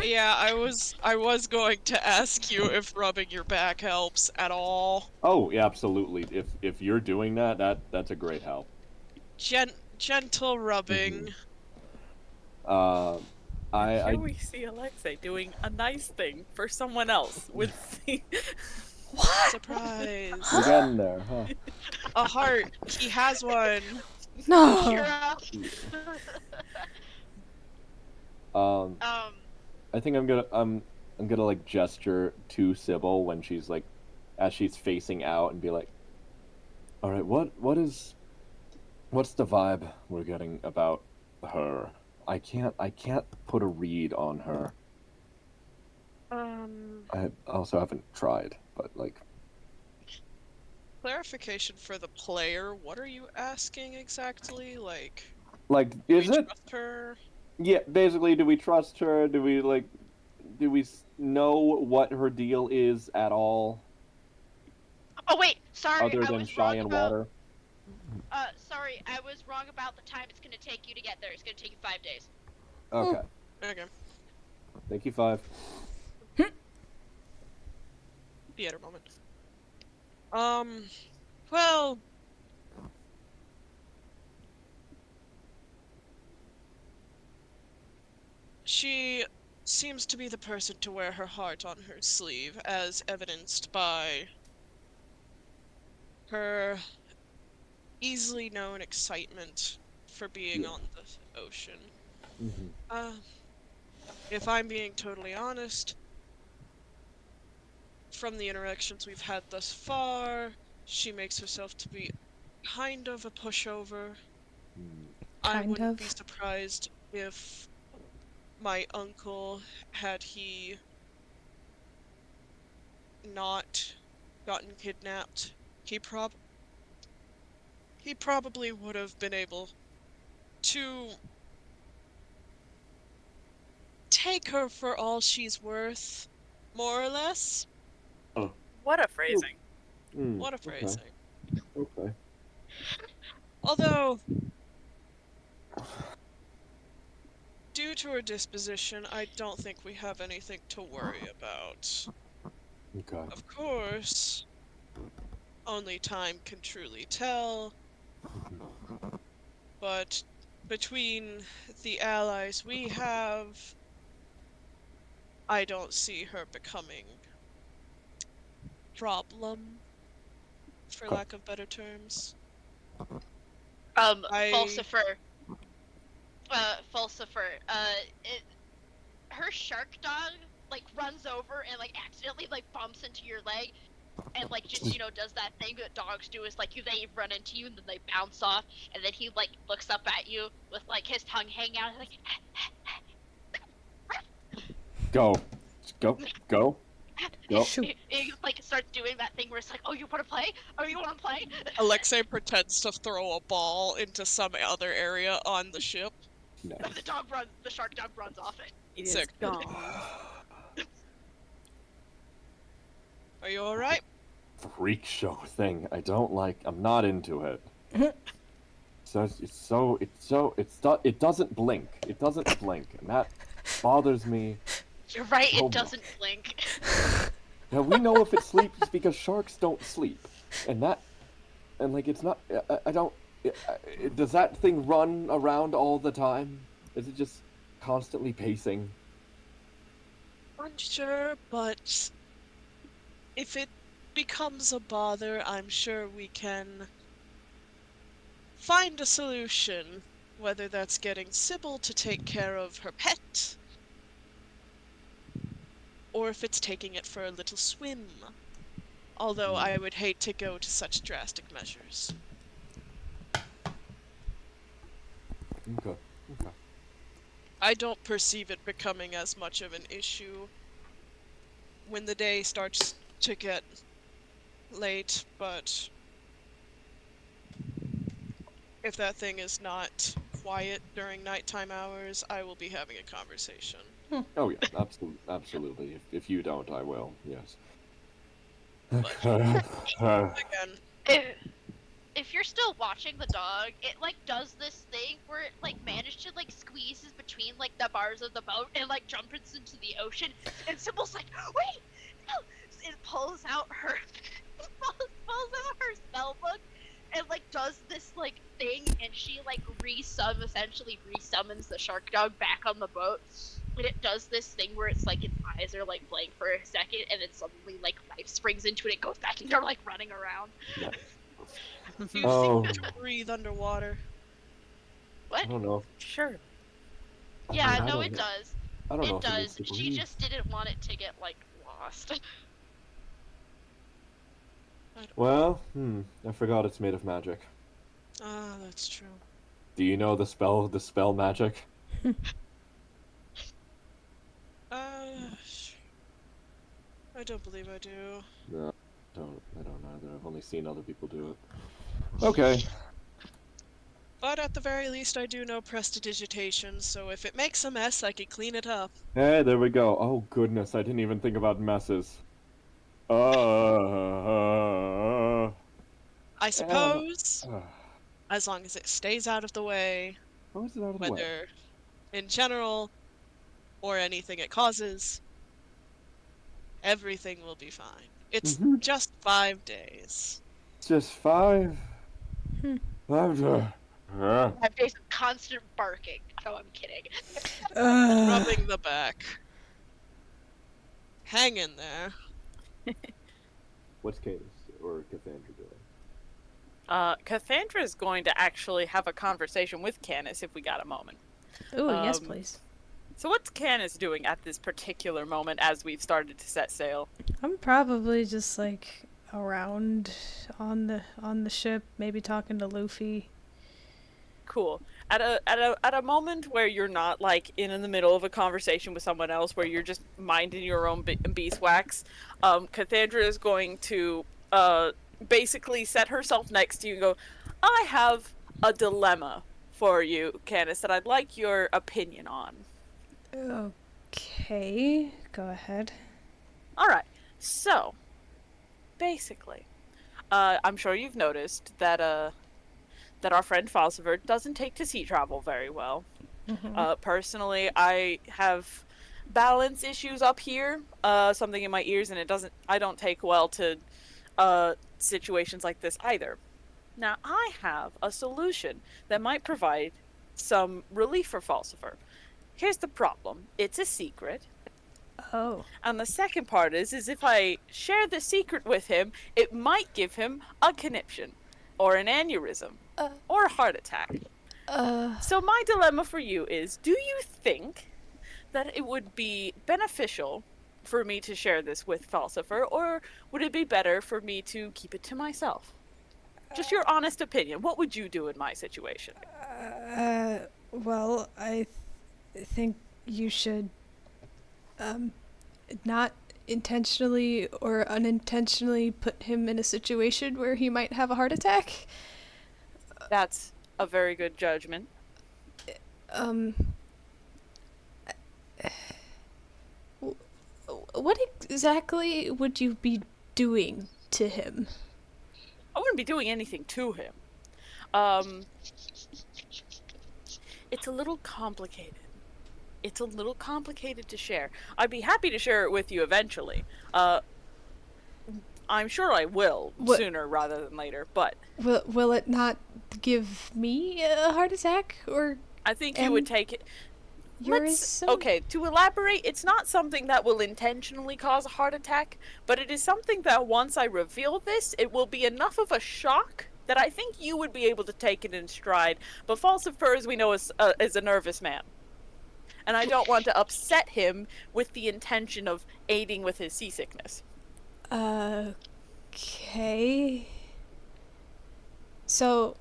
Yeah, I was going to ask you if rubbing your back helps at all. Oh, yeah, absolutely. If you're doing that's a great help. Gentle rubbing. I Here we see Alexei doing a nice thing for someone else with the... Surprise. We're getting there, huh? A heart. He has one. No! Kira. I think I'm gonna like gesture to Sybil when she's like, as she's facing out, and be like, "All right, what's the vibe we're getting about her? I can't put a read on her. I also haven't tried, but like, Clarification for the player. What are you asking exactly? Like, is do we it? trust her? Yeah, basically, do we trust her? Do we know what her deal is at all, Oh wait, sorry. other I than was shy wrong in about, water? sorry, I was wrong about the time it's gonna take you to get there. It's gonna take you 5 days. Okay. Okay. Thank you, 5. Theater moment. Well, she seems to be the person to wear her heart on her sleeve, as evidenced by her easily known excitement for being on the ocean. Mm-hmm. If I'm being totally honest, from the interactions we've had thus far, she makes herself to be kind of a pushover. I Kind wouldn't of. be surprised if my uncle, had he not gotten kidnapped, he probably would have been able to take her for all she's worth, more or less. What a phrasing. What a Okay. phrasing. Okay. Although, due to her disposition, I don't think we have anything to worry about. Okay. Of course, only time can truly tell, but between the allies we have, I don't see her becoming problem, for Okay. lack of better terms. Falsifer. Falsifer. Her shark dog like runs over and like accidentally like bumps into your leg, and like just does that thing that dogs do, is like they run into you and then they bounce off, and then he like looks up at you with like his tongue hanging out like. Go. Go. Go. Go. Shoot. He like starts doing that thing where it's like, oh, you want to play? Oh, you want to play? Alexei pretends to throw a ball into some other area on the ship. Nice. The shark dog runs off it. It is Sick. gone. Are you alright? Freak show thing. I don't like. I'm not into it. It doesn't blink. It doesn't blink, and that bothers me. You're right, Oh, it doesn't blink. Now we know if it sleeps because sharks don't sleep, and like it's not. I don't. Does that thing run around all the time? Is it just constantly pacing? Unsure, but if it becomes a bother, I'm sure we can find a solution. Whether that's getting Sybil to take care of her pet, or if it's taking it for a little swim. Although I would hate to go to such drastic measures. Okay. Okay. I don't perceive it becoming as much of an issue when the day starts to get late, but if that thing is not quiet during nighttime hours, I will be having a conversation. Oh yeah, absolutely. If you don't, I will. Yes. Again, If you're still watching the dog, it like does this thing where it like managed to like squeezes between like the bars of the boat and like jumps into the ocean, and Sybil's like, wait, no! It pulls out her spell book and like does this like thing, and she like essentially resummons the shark dog back on the boat. And it does this thing where it's like its eyes are like blank for a second, and then suddenly like life springs into it. It goes back and they're like running around. you Oh. seem to breathe underwater. What? I don't know. Sure. Yeah, I no, don't it know. does. I don't know It if does. needs to She breathe. just didn't want it to get like lost. Well, I forgot it's made of magic. Ah, that's true. Do you know the spell magic? I don't believe I do. No, I don't either. I've only seen other people do it. Okay. But at the very least, I do know prestidigitation, so if it makes a mess, I can clean it up. Hey, there we go. Oh goodness, I didn't even think about messes. I suppose. as long as it stays out of the way, How is it out of the way? whether in general or anything it causes, everything will be fine. It's Mhm. just 5 days. Just 5. Hmm. 5 days. 5 days of constant barking. No, I'm kidding. Rubbing the back. Hang in there. What's Cadus or Cassandra doing? Cassandra is going to actually have a conversation with Canis if we got a moment. Oh, yes, Um, please. So what's Canis doing at this particular moment as we've started to set sail? I'm probably just like around on the ship, maybe talking to Luffy. Cool. At a moment where you're not like in the middle of a conversation with someone else, where you're just minding your own beeswax, Cassandra is going to basically set herself next to you and go, "I have a dilemma for you, Canis, that I'd like your opinion on." Okay, go ahead. All right. So, basically, I'm sure you've noticed that that our friend Falsiver doesn't take to sea travel very well. Personally, I have balance issues up here, something in my ears, and I don't take well to situations like this either. Now, I have a solution that might provide some relief for Falsifer. Here's the problem. It's a secret. Oh. And the second part is if I share the secret with him, it might give him a conniption, or an aneurysm, or a heart attack. So my dilemma for you is, do you think that it would be beneficial for me to share this with Falsifer, or would it be better for me to keep it to myself? Just your honest opinion. What would you do in my situation? Well, I think you should, not intentionally or unintentionally put him in a situation where he might have a heart attack. That's a very good judgment. What exactly would you be doing to him? I wouldn't be doing anything to him. It's a little complicated. It's a little complicated to share. I'd be happy to share it with you eventually. I'm sure I will, sooner rather than later, but... Will it not give me a heart attack, or... I think you would take it... Yours? Okay, to elaborate, it's not something that will intentionally cause a heart attack, but it is something that once I reveal this, it will be enough of a shock that I think you would be able to take it in stride. But Falsifer, as we know, is a nervous man. And I don't want to upset him with the intention of aiding with his seasickness. Okay. So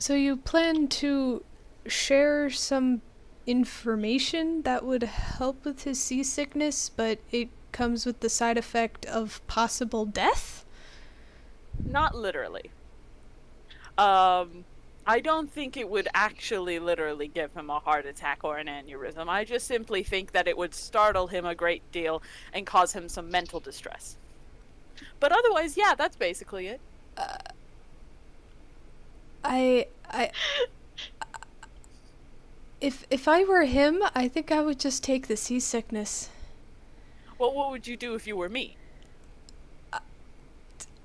you plan to share some information that would help with his seasickness, but it comes with the side effect of possible death? Not literally. I don't think it would actually literally give him a heart attack or an aneurysm. I just simply think that it would startle him a great deal and cause him some mental distress. But otherwise, yeah, that's basically it. If I were him, I think I would just take the seasickness. Well, what would you do if you were me?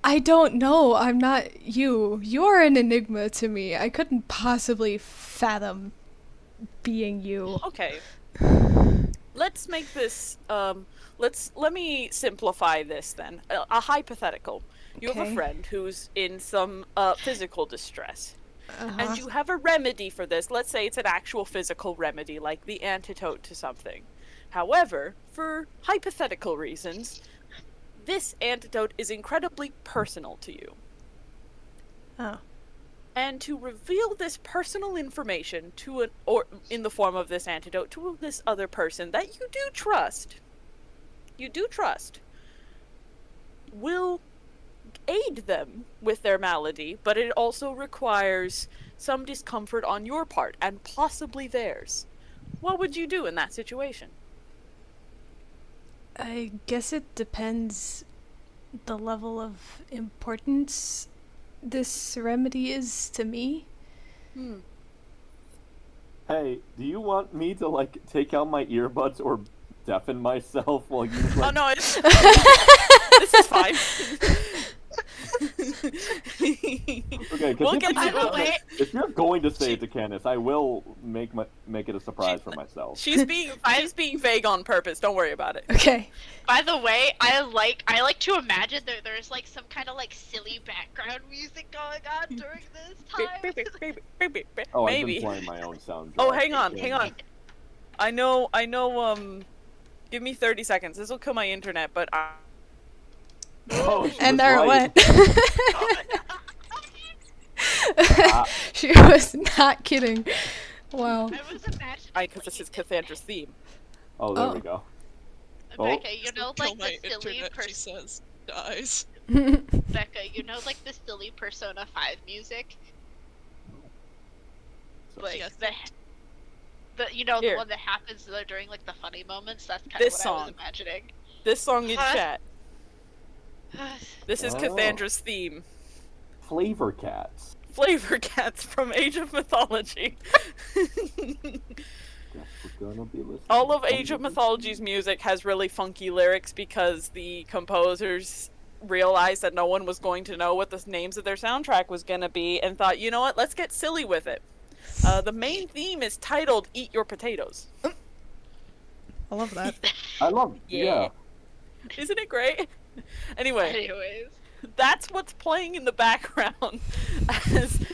I don't know. I'm not you. You're an enigma to me. I couldn't possibly fathom being you. Okay. Let's make this, let me simplify this then. A hypothetical. You have a Okay. friend who's in some, physical distress. Uh-huh. And you have a remedy for this. Let's say it's an actual physical remedy, like the antidote to something. However, for hypothetical reasons, this antidote is incredibly personal to you. Oh. And to reveal this personal information or in the form of this antidote to this other person that you do trust, will aid them with their malady, but it also requires some discomfort on your part and possibly theirs. What would you do in that situation? I guess it depends the level of importance this remedy is to me. Hey, do you want me to like take out my earbuds or deafen myself while you Oh like? no, it's this is fine. Okay, We'll because get By to the it. way, if you're going to say it to Candace, I will make it a surprise for myself. She's being vague on purpose. Don't worry about it. Okay. by the way, I like to imagine there's like some kind of like silly background music going on during this time. Oh, I've Maybe. been playing my own soundtrack. Oh, hang on. I know. Give me 30 seconds. This will kill my internet, but Oh, she And was there right. it went. She was not kidding. Wow. I was imagining. because this is Cassandra's theme. Oh, there we Oh. go. Becca, you know, Kill like my the silly internet, she says. Dies. Becca, you know, like the silly Persona 5 music? Like, Yes. you know, Here. the one that happens during, like, the funny moments? That's kind of This what I song. was imagining. This song in Huh? chat. This is Oh. Cassandra's theme. Flavor Cats. Flavor Cats from Age of Mythology. Guess we're gonna be listening All of to Age of something. Mythology's music has really funky lyrics because the composers realized that no one was going to know what the names of their soundtrack was going to be and thought, you know what, let's get silly with it. The main theme is titled Eat Your Potatoes. I love that. I love. Yeah. Yeah. Isn't it great? Anyway, Anyways. that's what's playing in the background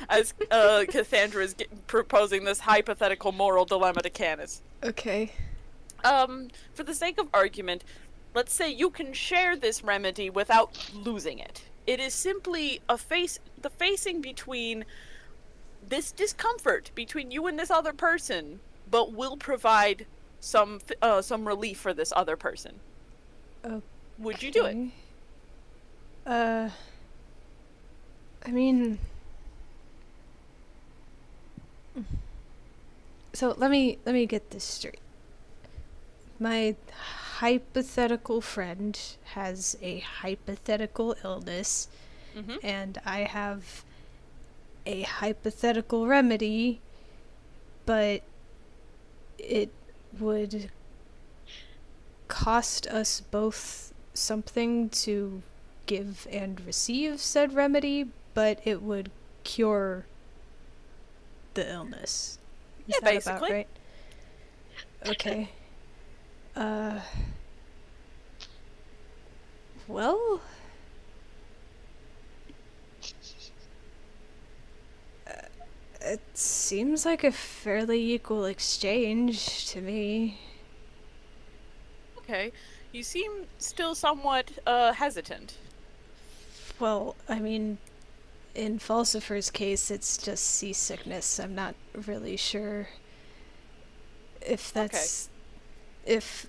as Cassandra is proposing this hypothetical moral dilemma to Canis. Okay. For the sake of argument, let's say you can share this remedy without losing it. It is simply the facing between this discomfort between you and this other person, but will provide some relief for this other person. Okay. Would you do it? I mean, so let me get this straight. My hypothetical friend has a hypothetical illness, Mhm. and I have a hypothetical remedy, but it would cost us both something to give and receive said remedy, but it would cure the illness. Is Yeah, that basically. about right? Okay. Well, it seems like a fairly equal exchange to me. Okay. You seem still somewhat hesitant. Well, I mean, in Falsifer's case, it's just seasickness. I'm not really sure if that's... if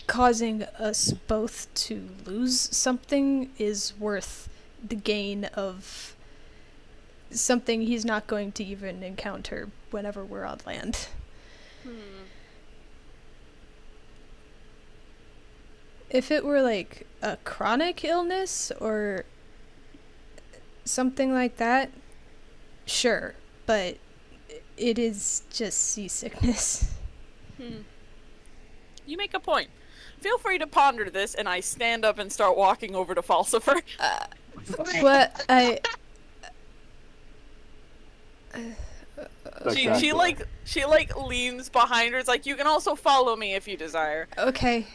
causing us both to lose something is worth the gain of something he's not going to even encounter whenever we're on land. If it were like a chronic illness or something like that, sure, but it is just seasickness. You make a point. Feel free to ponder this, and I stand up and start walking over to Falsifer. But She leans behind her. It's like, you can also follow me if you desire. okay.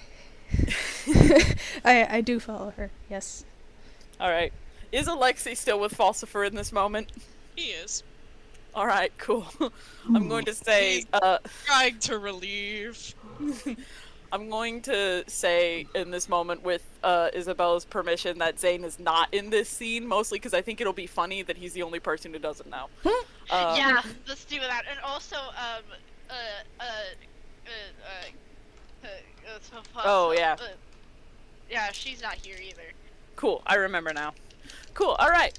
I do follow her, yes. Alright. Is Alexei still with Falsifer in this moment? He is. Alright, cool. I'm going to say, Trying to relieve. I'm going to say in this moment with Isabella's permission that Zane is not in this scene, mostly because I think it'll be funny that he's the only person who doesn't know. Yeah, let's do that. And also, yeah. Yeah, she's not here either. Cool, I remember now. Cool, alright.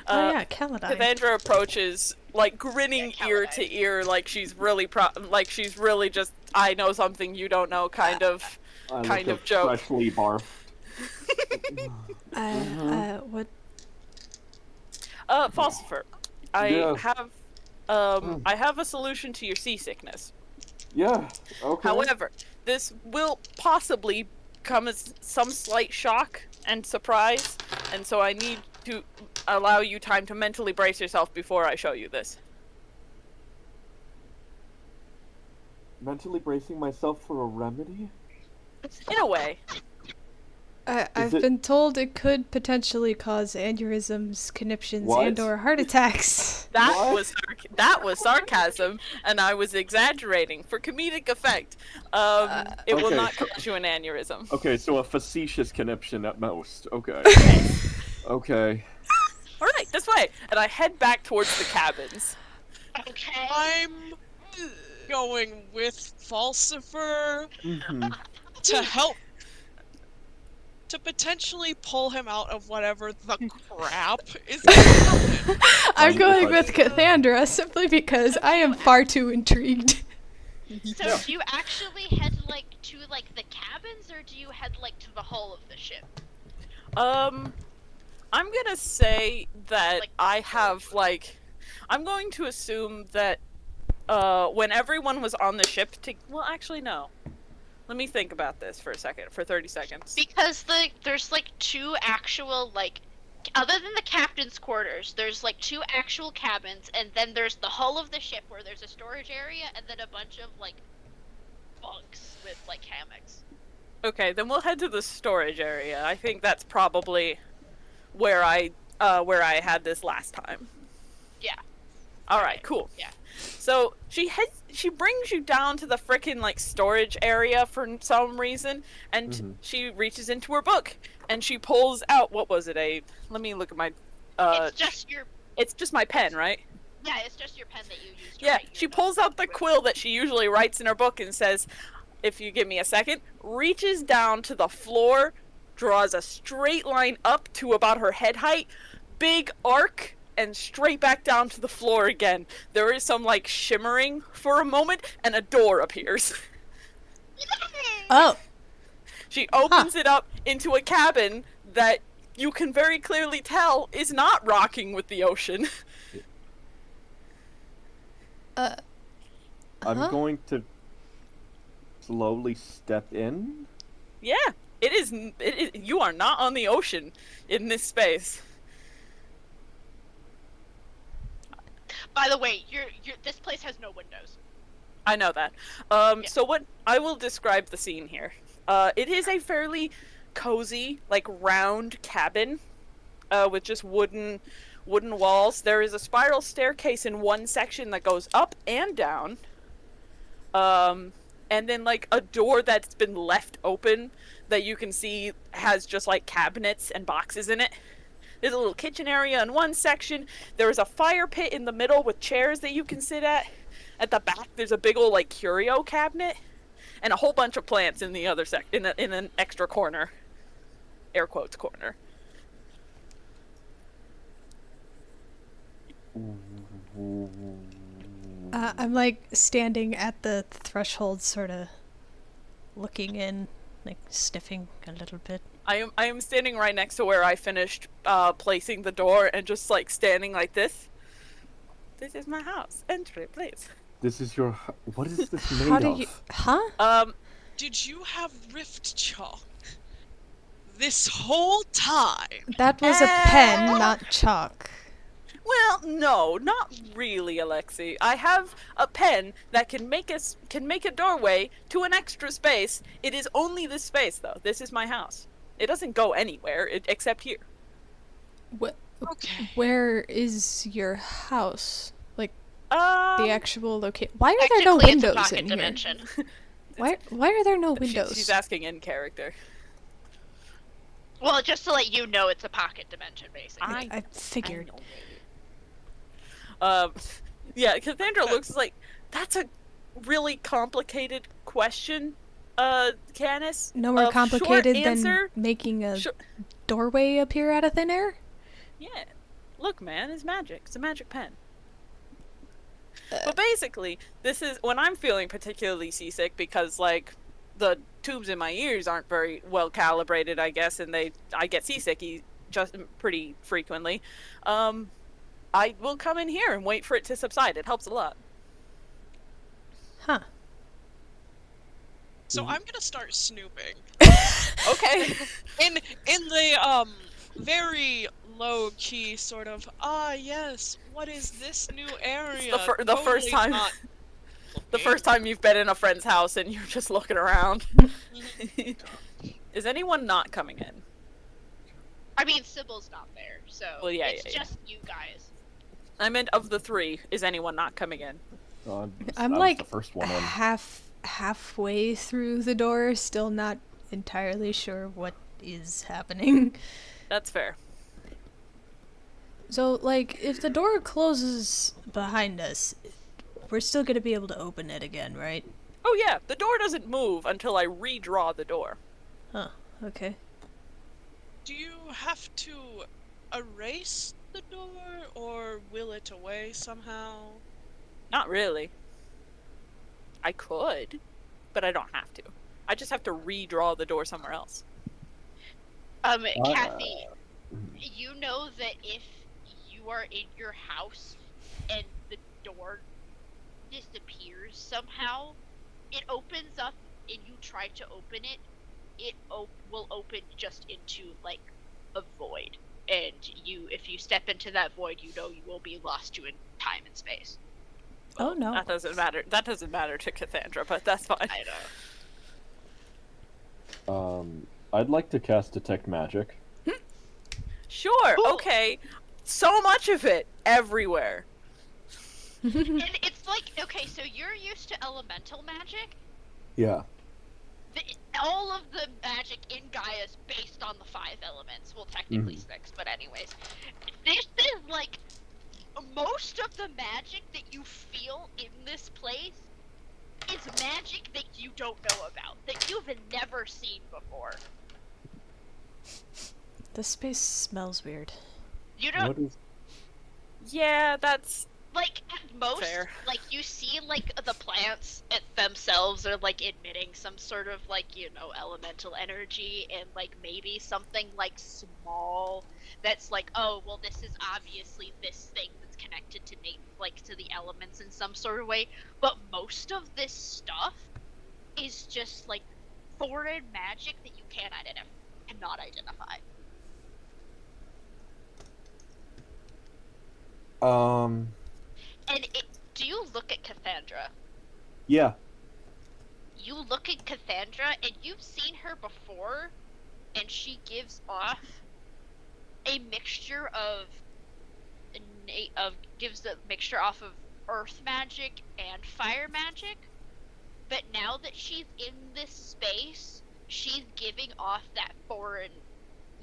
Oh yeah, Caladine. Cassandra approaches, like, grinning Yeah, ear Caladine. to ear, like she's really just, I know something you don't know, kind of I look kind at of joke. Freshly barfed What? Falsifer, I Yeah. have, I have a solution to your seasickness. Yeah. Okay. However, this will possibly come as some slight shock and surprise, and so I need to allow you time to mentally brace yourself before I show you this. Mentally bracing myself for a remedy. In a way. I've it- been told it could potentially cause aneurysms, conniptions, What? and/or heart attacks. What? That was sarcasm, and I was exaggerating for comedic effect. It will Okay. not cause you an aneurysm. Okay, so a facetious conniption at most. Okay. Okay. All right, this way, and I head back towards the cabins. Okay. I'm going with Falsifer Mm-hmm. to help to potentially pull him out of whatever the crap is happening. I'm Fine, going fine. with Cathandra simply because I am far too intrigued. So do you actually head like to like the cabins, or do you head like to the hull of the ship? I'm gonna say that Like- I have like, I'm going to assume that when everyone was on the ship well, actually no. Let me think about this for a second, for 30 seconds. Because there's like two actual like, other than the captain's quarters, there's like two actual cabins, and then there's the hull of the ship where there's a storage area, and then a bunch of like bunks with like hammocks. Okay, then we'll head to the storage area. I think that's probably where I had this last time. Yeah. All right, cool. Yeah. So she brings you down to the frickin' like storage area for some reason, and Mhm. she reaches into her book and she pulls out, what was it? Let me look at my. It's just my pen, right? Yeah, it's just your pen that you use. To Yeah. write your She notes pulls out the with. quill that she usually writes in her book and says, "If you give me a second," reaches down to the floor, draws a straight line up to about her head height, big arc, and straight back down to the floor again. There is some like shimmering for a moment, and a door appears. Oh, She opens it up into a cabin that you can very clearly tell is not rocking with the ocean. I'm Huh? going to slowly step in. Yeah, it is. You are not on the ocean in this space. By the way, this place has no windows. I know that. Yeah. So what I will describe the scene here. It is a fairly cozy, like round cabin, with just wooden walls. There is a spiral staircase in one section that goes up and down. And then like a door that's been left open that you can see has just like cabinets and boxes in it. There's a little kitchen area in one section. There is a fire pit in the middle with chairs that you can sit at. At the back, there's a big old like curio cabinet, and a whole bunch of plants in the other in an extra corner. Air quotes corner. I'm like standing at the threshold, sort of looking in, like sniffing a little bit. I am standing right next to where I finished placing the door, and just like standing like this. This is my house. Entry, please. This is your. What is this made How do of? you? Huh? Did you have rift chalk this whole time? That was a pen, not chalk. Well, no, not really, Alexi. I have a pen that can make a doorway to an extra space. It is only this space, though. This is my house. It doesn't go anywhere except here. Okay. Where is your house? Like Um, the actual location? Why are there no Technically, it's a windows pocket in here? dimension. Why are there no she- windows? she's asking in character. Well, just to let you know, it's a pocket dimension, basically. I figured. Yeah, Cassandra looks like that's a really complicated question, Canis. No more Short complicated answer, than making a Shor- doorway appear out of thin air? Yeah. Look, man, it's magic. It's a magic pen. But basically, this is when I'm feeling particularly seasick because, like, the tubes in my ears aren't very well calibrated, I guess, and I get seasick just pretty frequently, I will come in here and wait for it to subside. It helps a lot. Huh. So I'm gonna start snooping. Okay. In the very low key sort of, yes, what is this new area? The first time not the first time you've been in a friend's house and you're just looking around. Is anyone not coming in? I mean, Sybil's not there, so Well, yeah, it's yeah. just you guys. I meant of the three, is anyone not coming in? I'm I was like the first one in. halfway through the door, still not entirely sure what is happening. That's fair. So, like, if the door closes behind us, we're still gonna be able to open it again, right? Oh yeah, the door doesn't move until I redraw the door. Huh, okay. Do you have to erase the door or will it away somehow? Not really. I could, but I don't have to. I just have to redraw the door somewhere else. Kathy, you know that if you are in your house and the door disappears somehow, it opens up and you try to open it, it will open just into, like, a void. And if you step into that void, you know you will be lost to in time and space. Oh no. That doesn't matter. That doesn't matter to Cassandra, but that's fine. I know. I'd like to cast Detect Magic. Sure, Cool. okay. So much of it, everywhere. And it's like, okay, so you're used to elemental magic? Yeah. All of the magic in Gaia is based on the 5 elements. Well, technically 6, but anyways. This is like most of the magic that you feel in this place is magic that you don't know about, that you've never seen before. This space smells weird. You don't What is? Yeah, that's like at most fair. like you see like the plants themselves are like emitting some sort of like, you know, elemental energy, and like maybe something like small that's like, oh well, this is obviously this thing that's connected to like to the elements in some sort of way, but most of this stuff is just like foreign magic that you cannot identify. And do you look at Cassandra? Yeah. You look at Cassandra, and you've seen her before, and she gives off a mixture of gives a mixture off of earth magic and fire magic. But now that she's in this space, she's giving off that foreign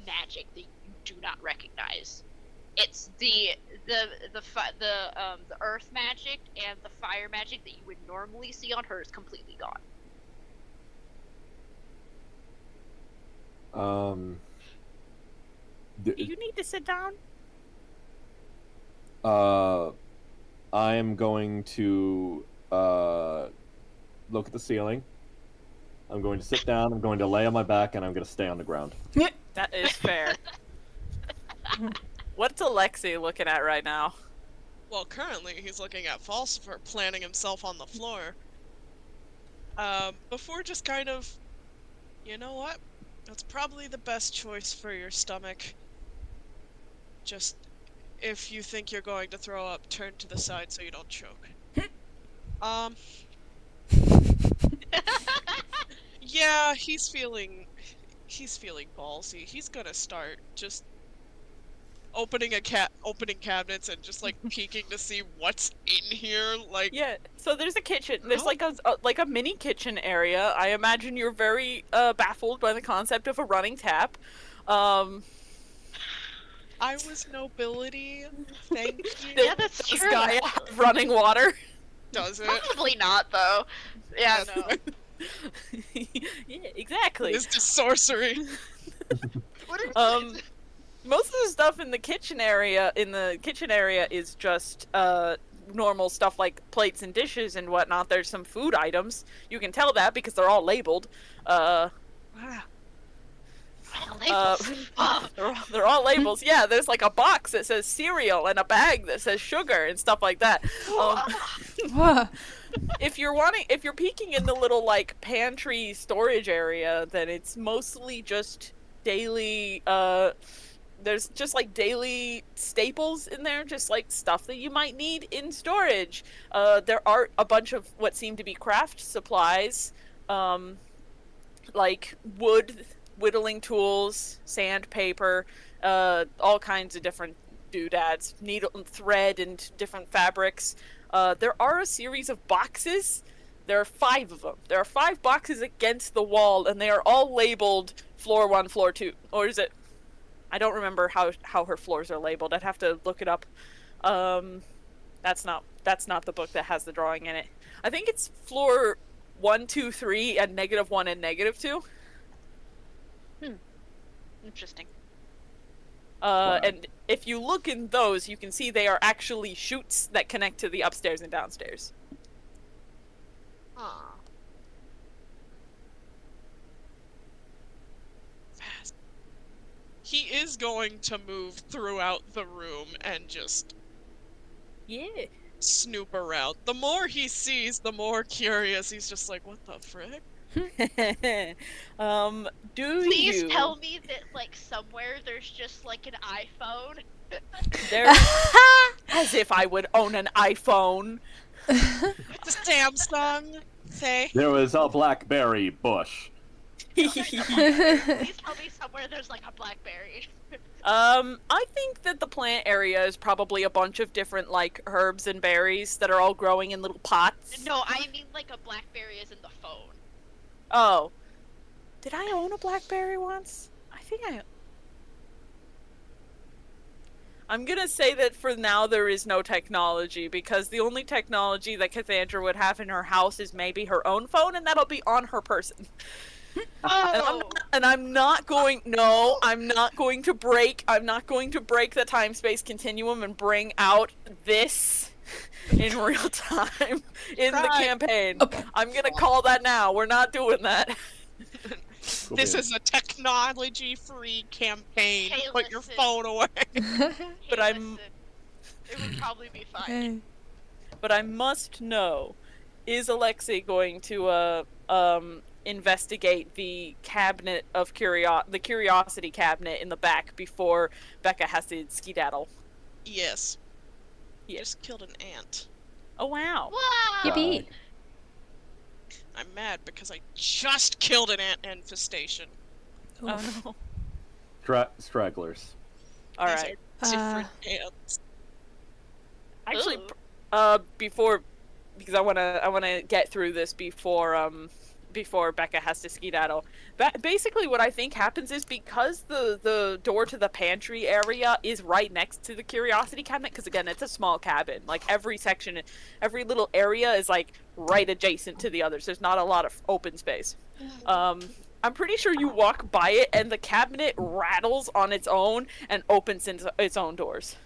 magic that you do not recognize. It's the earth magic and the fire magic that you would normally see on her is completely gone. Do you need to sit down? I am going to look at the ceiling. I'm going to sit down. I'm going to lay on my back, and I'm going to stay on the ground. That is fair. What's Alexei looking at right now? Well, currently he's looking at Falsifer planting himself on the floor. Before just kind of, you know what? That's probably the best choice for your stomach. Just, if you think you're going to throw up, turn to the side so you don't choke. Yeah, he's feeling ballsy. He's gonna start just opening cabinets and just like peeking to see what's in here. Like, Yeah, so there's a kitchen. There's like a mini kitchen area. I imagine you're very baffled by the concept of a running tap. I was nobility. Thank you. Yeah, that's Does true. Gaia have running water? Does it? Probably not, though. Yeah, no. Yeah, exactly. It's just sorcery. What is Most of the stuff in the kitchen area is just normal stuff like plates and dishes and whatnot. There's some food items. You can tell that because they're all labeled. Labels. They're all labels. Yeah, there's like a box that says cereal and a bag that says sugar and stuff like that. Whoa. If you're peeking in the little like pantry storage area, then it's mostly just daily. There's just like daily staples in there, just like stuff that you might need in storage. There are a bunch of what seem to be craft supplies, like wood whittling tools, sandpaper, all kinds of different doodads, needle and thread and different fabrics. There are a series of boxes. There are 5 of them. There are 5 boxes against the wall, and they are all labeled floor 1, floor 2. Or is it? I don't remember how her floors are labeled. I'd have to look it up. That's not the book that has the drawing in it. I think it's floor 1, 2, 3, and -1 and -2. Interesting. Wow. And if you look in those, you can see they are actually chutes that connect to the upstairs and downstairs. Aw. Fast. He is going to move throughout the room and just Yeah. snoop around. The more he sees, the more curious. He's just like, what the frick? Do Please you? tell me that, like, somewhere there's just, like, an iPhone. There, as if I would own an iPhone. The Samsung, say. There was a blackberry bush. Please tell me somewhere there's, like, a Blackberry. I think that the plant area is probably a bunch of different, like, herbs and berries that are all growing in little pots. No, I mean, like, a Blackberry is in the phone. Oh. Did I own a Blackberry once? I think I'm gonna say that for now there is no technology, because the only technology that Cassandra would have in her house is maybe her own phone, and that'll be on her person. Oh! I'm not going to break the time-space continuum and bring out this in real time in the campaign. I'm gonna call that now. We're not doing that. This is a technology-free campaign. Hey, Put your listen. phone away. But Hey, I'm- listen, it would probably be fine. But I must know, is Alexei going to investigate the cabinet of the curiosity cabinet in the back before Becca has to skedaddle? Yes. Yeah. Just killed an ant. Oh wow. Wow! Yippee. I'm mad because I just killed an ant infestation. Oh no. Stragglers. All These right. are different ants. Actually, Ooh. before, because I wanna get through this before Becca has to skedaddle. Basically, what I think happens is, because the door to the pantry area is right next to the curiosity cabinet, because again, it's a small cabin. Like, every every little area is like right adjacent to the others. There's not a lot of open space. I'm pretty sure you walk by it and the cabinet rattles on its own and opens into its own doors.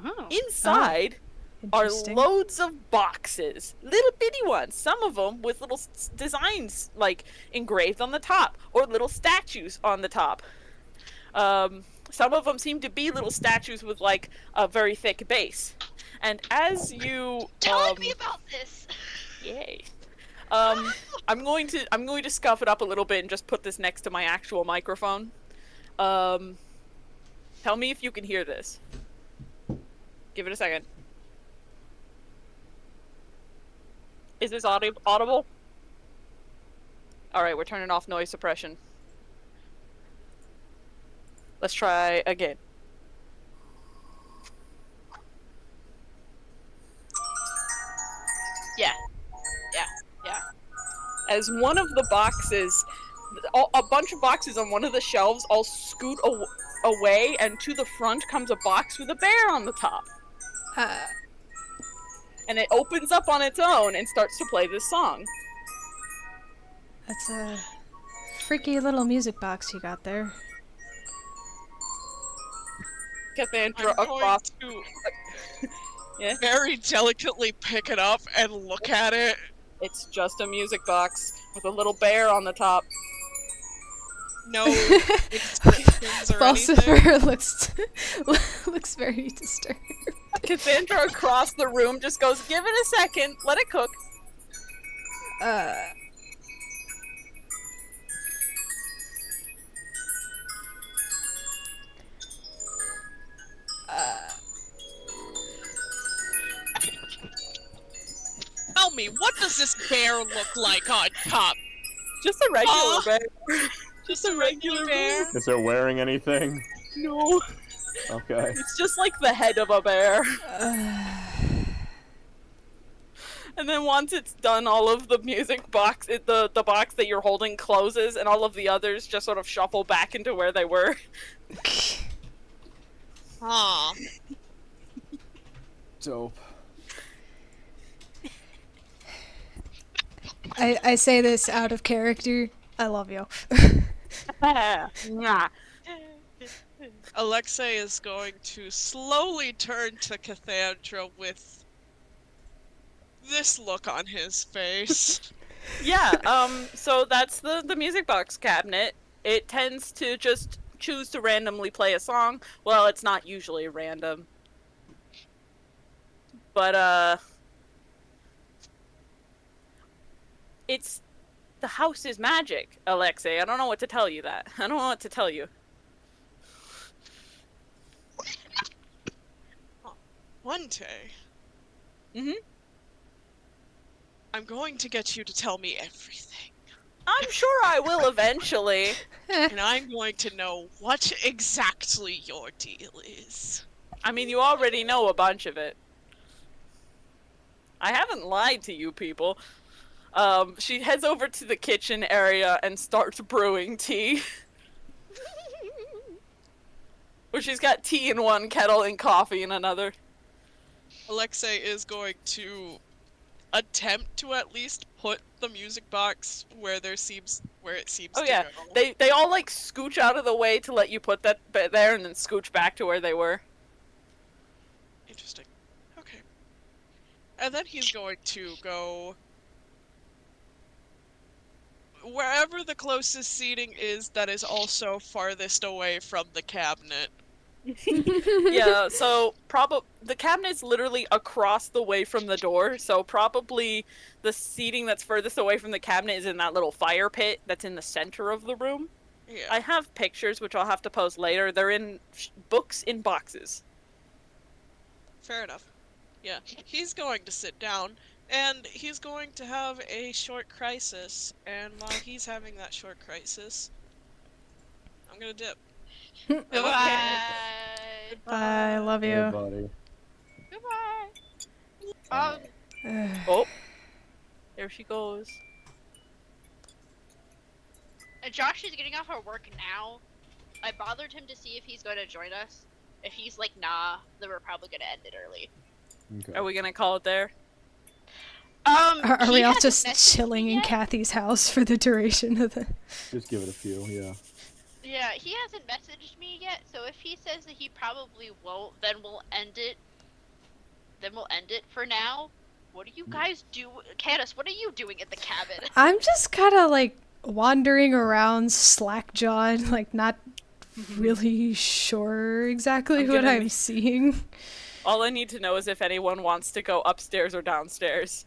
Oh. Inside are Interesting. loads of boxes, little bitty ones, some of them with little designs like engraved on the top, or little statues on the top. Some of them seem to be little statues with like a very thick base. And as you Telling me about this! yay. I'm going to scuff it up a little bit and just put this next to my actual microphone. Tell me if you can hear this. Give it a second. Is this audible? Alright, we're turning off noise suppression. Let's try again. Yeah. As one of the boxes, a bunch of boxes on one of the shelves all scoot away, and to the front comes a box with a bear on the top. And it opens up on its own and starts to play this song. That's a freaky little music box you got there. Cassandra I'm going across. to Yeah. very delicately pick it up and look at it. It's just a music box with a little bear on the top. No inscriptions or anything. Falsifer looks very disturbed. Cassandra across the room just goes, "Give it a second, let it cook." Tell me, what does this bear look like on top? Just a regular bear. Just a regular bear? Is it wearing anything? No. Okay. It's just like the head of a bear. And then once it's done, all of the music box, the box that you're holding closes, and all of the others just sort of shuffle back into where they were. Huh. Dope. I say this out of character. I love you. Yeah. Alexei is going to slowly turn to Cassandra with this look on his face. Yeah, so that's the music box cabinet. It tends to just choose to randomly play a song. Well, it's not usually random. But, it's... The house is magic, Alexei. I don't know what to tell you that. I don't know what to tell you. One day, Mm-hmm. I'm going to get you to tell me everything. I'm sure I will eventually. And I'm going to know what exactly your deal is. I mean, you already know a bunch of it. I haven't lied to you people. She heads over to the kitchen area and starts brewing tea. Where she's got tea in one kettle and coffee in another. Alexei is going to attempt to at least put the music box where it seems Oh to yeah, go. they all like scooch out of the way to let you put that there and then scooch back to where they were. Interesting. Okay. And then he's going to go wherever the closest seating is that is also farthest away from the cabinet. Yeah, so the cabinet's literally across the way from the door, so probably the seating that's furthest away from the cabinet is in that little fire pit that's in the center of the room. Yeah. I have pictures, which I'll have to post later. They're in books in boxes. Fair enough. Yeah. He's going to sit down, and he's going to have a short crisis, and while he's having that short crisis, I'm gonna dip. Goodbye. I love Hey, you. buddy. Goodbye. Oh, there she goes. Josh is getting off our work now. I bothered him to see if he's going to join us. If he's like, nah, then we're probably going to end it early. Okay. Are we gonna call it there? Are He we all hasn't just messaged me chilling in yet. Kathy's house for the duration of the... Just give it a few, yeah. Yeah, he hasn't messaged me yet, so if he says that he probably won't, then we'll end it. Then we'll end it for now. What do you guys do? Candace, what are you doing at the cabin? I'm just kind of like wandering around slack-jawed, like not really sure exactly I'm what gonna I'm be- seeing. All I need to know is if anyone wants to go upstairs or downstairs.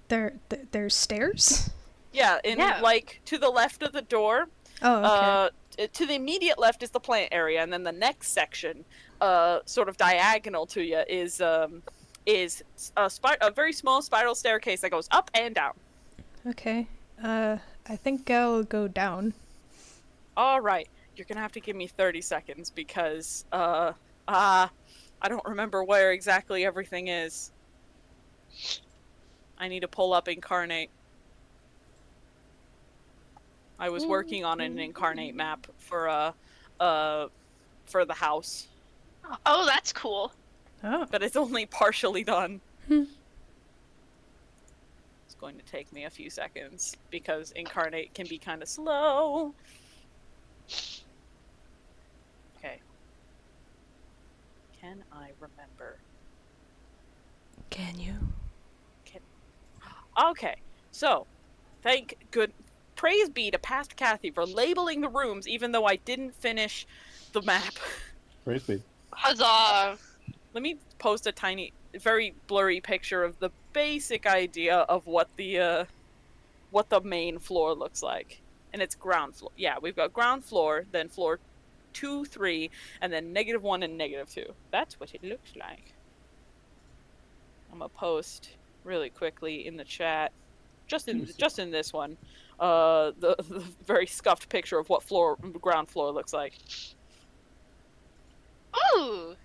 There's stairs? Yeah, Yeah. like to the left of the door. Oh, okay. To the immediate left is the plant area, and then the next section, sort of diagonal to you, is a very small spiral staircase that goes up and down. Okay. I think I'll go down. All right, you're gonna have to give me 30 seconds because I don't remember where exactly everything is. I need to pull up Incarnate. I was working on an Incarnate map for the house, Oh, that's cool. Oh. but it's only partially done. Hmm. It's going to take me a few seconds because Incarnate can be kind of slow. Okay. Can I remember Can you? Okay, so praise be to past Kathy for labeling the rooms, even though I didn't finish the map. Praise be. Huzzah! Let me post a tiny, very blurry picture of the basic idea of what the main floor looks like, and it's ground floor. Yeah, we've got ground floor, then floor 2, 3, and then -1 and -2. That's what it looks like. I'm gonna post really quickly in the chat, just in this one, the very scuffed picture of what ground floor looks like. Ooh!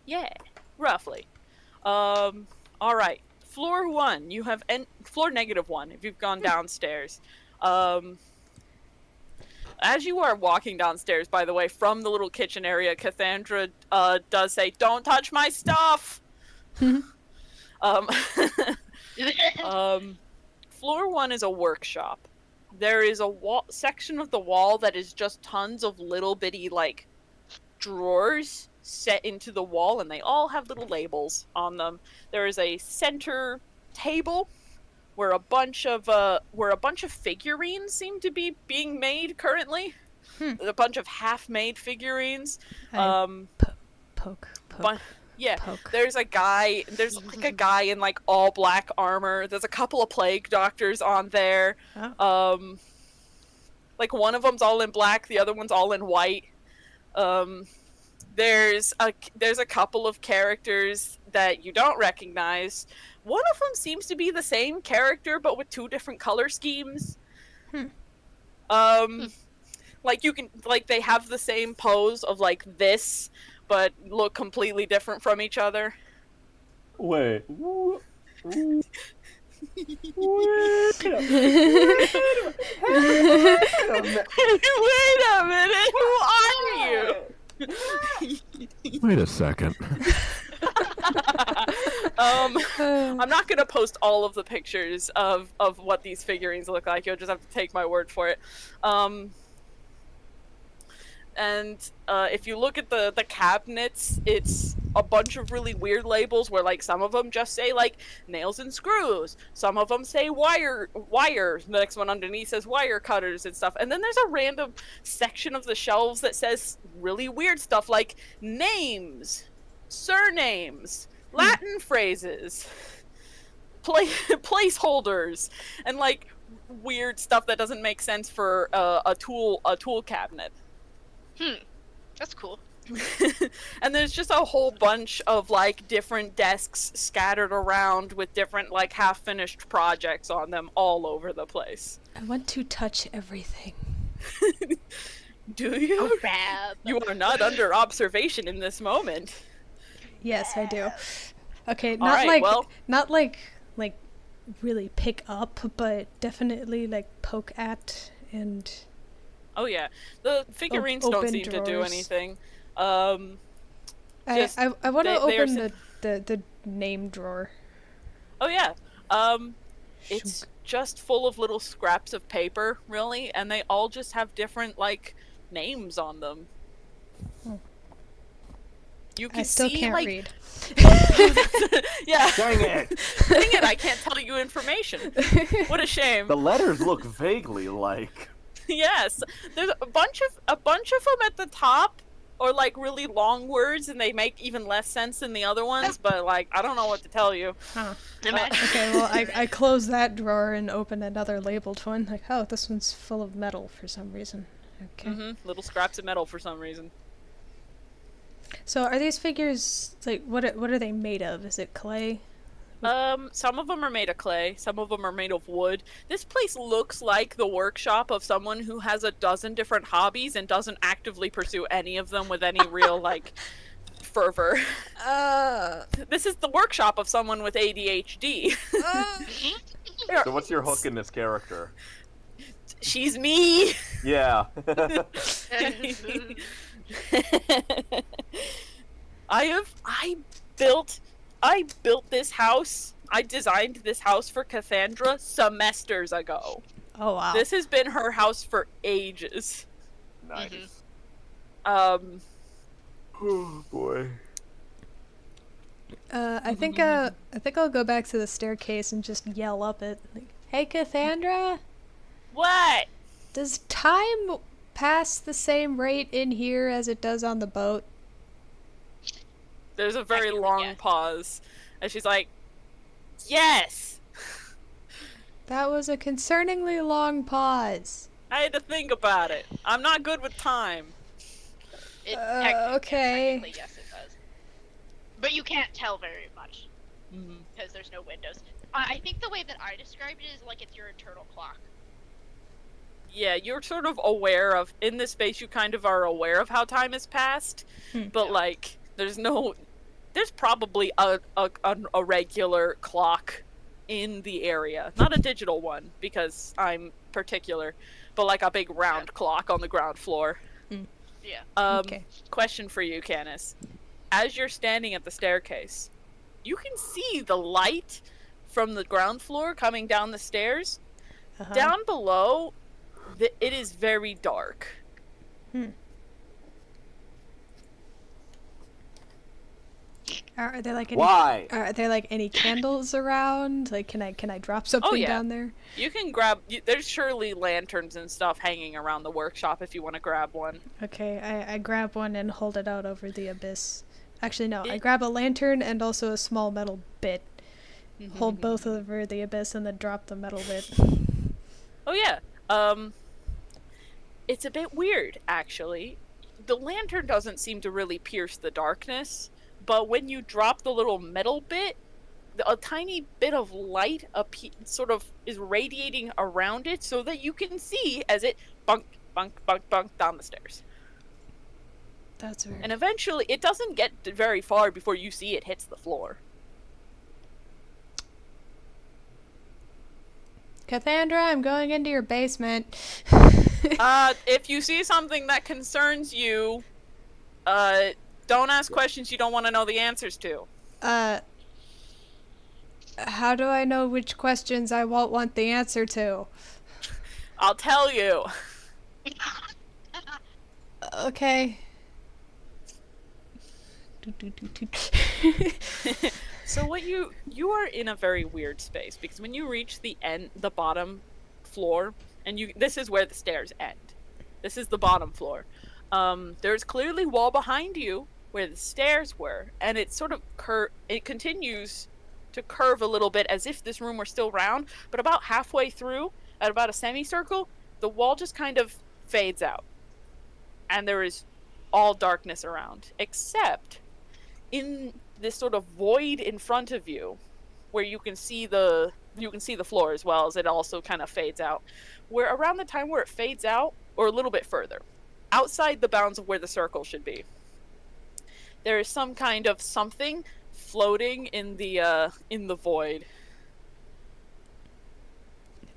Yeah, roughly. All right. Floor 1, you have floor -1 if you've gone downstairs. As you are walking downstairs, by the way, from the little kitchen area, Cassandra does say, "Don't touch my stuff." Floor 1 is a workshop. There is a section of the wall that is just tons of little bitty like drawers set into the wall, and they all have little labels on them. There is a center table where a bunch of figurines seem to be being made currently. A bunch of half-made figurines. Poke. Yeah, Poke. there's like a guy in like all black armor. There's a couple of plague doctors on there. Oh. Like one of them's all in black, the other one's all in white. There's a couple of characters that you don't recognize. One of them seems to be the same character, but with 2 different color schemes. Like they have the same pose of like this, but look completely different from each other. Wait. Wait a minute, who are you? Wait a second. I'm not gonna post all of the pictures of what these figurines look like. You'll just have to take my word for it. And if you look at the cabinets, it's a bunch of really weird labels where like some of them just say like nails and screws, some of them say wire. The next one underneath says wire cutters and stuff. And then there's a random section of the shelves that says really weird stuff like names, surnames, Latin phrases, placeholders, and like weird stuff that doesn't make sense for a tool cabinet. That's cool. And there's just a whole bunch of like different desks scattered around with different like half-finished projects on them all over the place. I want to touch everything. Do you? Oh, Rab. You are not under observation in this moment. Yes, I do. Okay, not like really pick up, but definitely like poke at and. Oh yeah, the figurines don't seem to do anything. I want to open the name drawer. Oh yeah, it's just full of little scraps of paper, really, and they all just have different like names on them. You can I still see, can't like, read. Yeah. Dang it! Dang it! I can't tell you information. What a shame. The letters look vaguely like. Yes, there's a bunch of them at the top, or like really long words, and they make even less sense than the other ones. But like, I don't know what to tell you. Huh. Okay, well, I close that drawer and open another labeled one. Like, oh, this one's full of metal for some reason. Okay. Little scraps of metal for some reason. So, are these figures like what are they made of? Is it clay? Some of them are made of clay, some of them are made of wood. This place looks like the workshop of someone who has a dozen different hobbies and doesn't actively pursue any of them with any real, like, fervor. This is the workshop of someone with ADHD. So what's your hook in this character? She's me! Yeah. I built this house. I designed this house for Cassandra semesters ago. Oh wow. This has been her house for ages. Nice. Oh boy. I think I'll go back to the staircase and just yell up it. Like, hey, Cassandra, What? does time pass the same rate in here as it does on the boat? There's a very Technically, long yes. pause, and she's like, "Yes." That was a concerningly long pause. I had to think about it. I'm not good with time. Okay. Technically, yes, it does. But you can't tell very much Mm-hmm. because there's no windows. I think the way that I described it is like it's your internal clock. Yeah, you're sort of aware of, in this space, you kind of are aware of how time has passed, but Yeah. like, there's probably a regular clock in the area. Not a digital one, because I'm particular, but like a big round clock on the ground floor. Yeah. Okay. Question for you, Canis. As you're standing at the staircase, you can see the light from the ground floor coming down the stairs. Uh-huh. Down below, it is very dark. Are there like any? Why? Are there like any candles around? Like, can I drop something yeah. down there? You can grab. There's surely lanterns and stuff hanging around the workshop if you want to grab one. Okay, I grab one and hold it out over the abyss. Actually, no, I grab a lantern and also a small metal bit. Hold both over the abyss and then drop the metal bit. Oh yeah. It's a bit weird, actually. The lantern doesn't seem to really pierce the darkness, but when you drop the little metal bit, a tiny bit of light sort of is radiating around it so that you can see as it bunk, bunk, bunk, bunk down the stairs. That's weird. And eventually, it doesn't get very far before you see it hits the floor. Cassandra, I'm going into your basement. If you see something that concerns you, don't ask questions you don't want to know the answers to. How do I know which questions I won't want the answer to? I'll tell you. Okay. So what you are in a very weird space, because when you reach the bottom floor, and this is where the stairs end. This is the bottom floor. There's clearly wall behind you where the stairs were, and it sort of it continues to curve a little bit as if this room were still round, but about halfway through, at about a semicircle, the wall just kind of fades out. And there is all darkness around, except in this sort of void in front of you, where you can see the floor as well as it also kind of fades out. Where around the time where it fades out, or a little bit further, outside the bounds of where the circle should be, there is some kind of something floating in the void.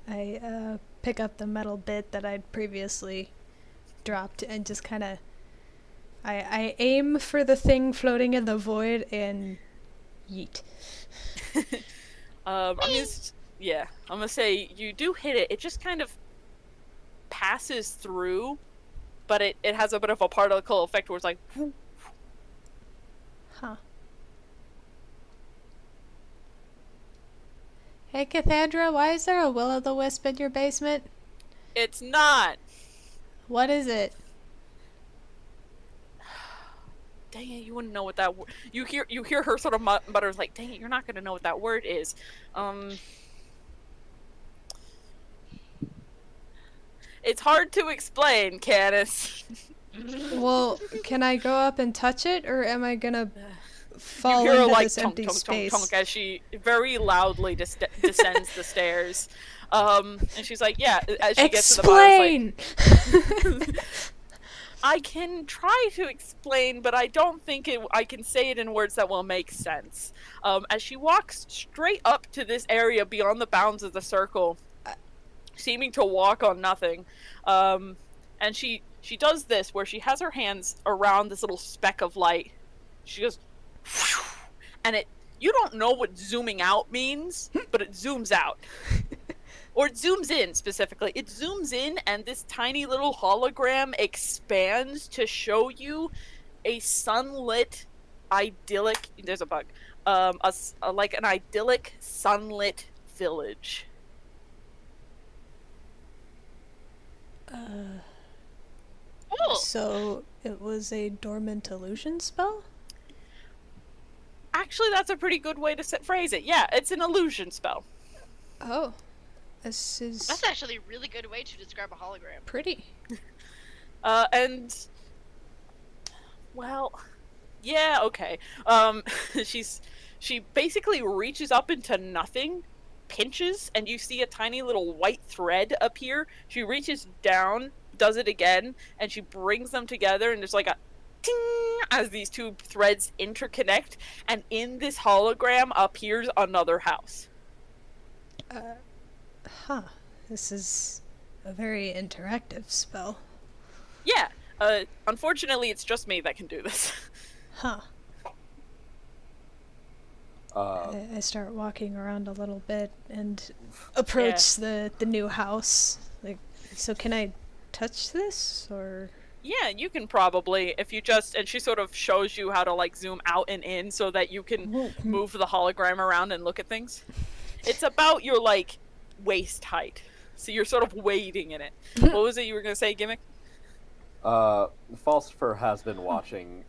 I pick up the metal bit that I'd previously dropped and just kind of I aim for the thing floating in the void and yeet. I'm gonna say you do hit it. It just kind of passes through, but it has a bit of a particle effect where it's like, whoo. Huh. Hey Cassandra, why is there a will-o'-the-wisp in your basement? It's not. What is it? Dang it, you wouldn't know what that word. You hear her sort of mutters like, "Dang it, you're not gonna know what that word is." It's hard to explain, Canis. Well, can I go up and touch it, or am I gonna fall You hear her into like this tonk, empty tonk, space? tonk, tonk as she very loudly descends the stairs. And she's like, yeah, as she gets to the bottom, it's like, I can try to explain, but I don't think I can say it in words that will make sense. As she walks straight up to this area beyond the bounds of the circle, seeming to walk on nothing, and she does this where she has her hands around this little speck of light. She goes, whew, and you don't know what zooming out means, but it zooms out. Or it zooms in, specifically. It zooms in, and this tiny little hologram expands to show you a sunlit, idyllic... There's a bug. like an idyllic sunlit village. Cool. So it was a dormant illusion spell? Actually, that's a pretty good way to phrase it. Yeah, it's an illusion spell. Oh. This is That's actually a really good way to describe a hologram. pretty. And well, yeah, okay. She basically reaches up into nothing, pinches, and you see a tiny little white thread appear. She reaches down, does it again, and she brings them together, and there's like a ting as these two threads interconnect, and in this hologram appears another house. Huh. This is a very interactive spell. Yeah, unfortunately it's just me that can do this. Huh. Uh, I start walking around a little bit and approach the new house. Like, so can I touch this, or? Yeah, you can probably, if you just, and she sort of shows you how to like zoom out and in so that you can move the hologram around and look at things. It's about your like waist height, so you're sort of wading in it. What was it you were gonna say, Gimmick? Falsifer has been watching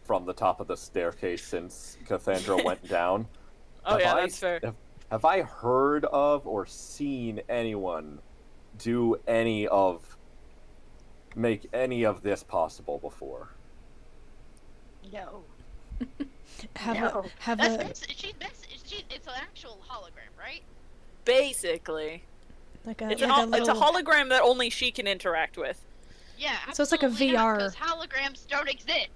from the top of the staircase since Cassandra went down. Oh yeah, that's fair. Have I heard of or seen anyone make any of this possible before? No. It's an actual hologram, right? Basically, Like a, it's like a hologram that only she can interact with. Yeah. So it's like a VR. Because holograms don't exist.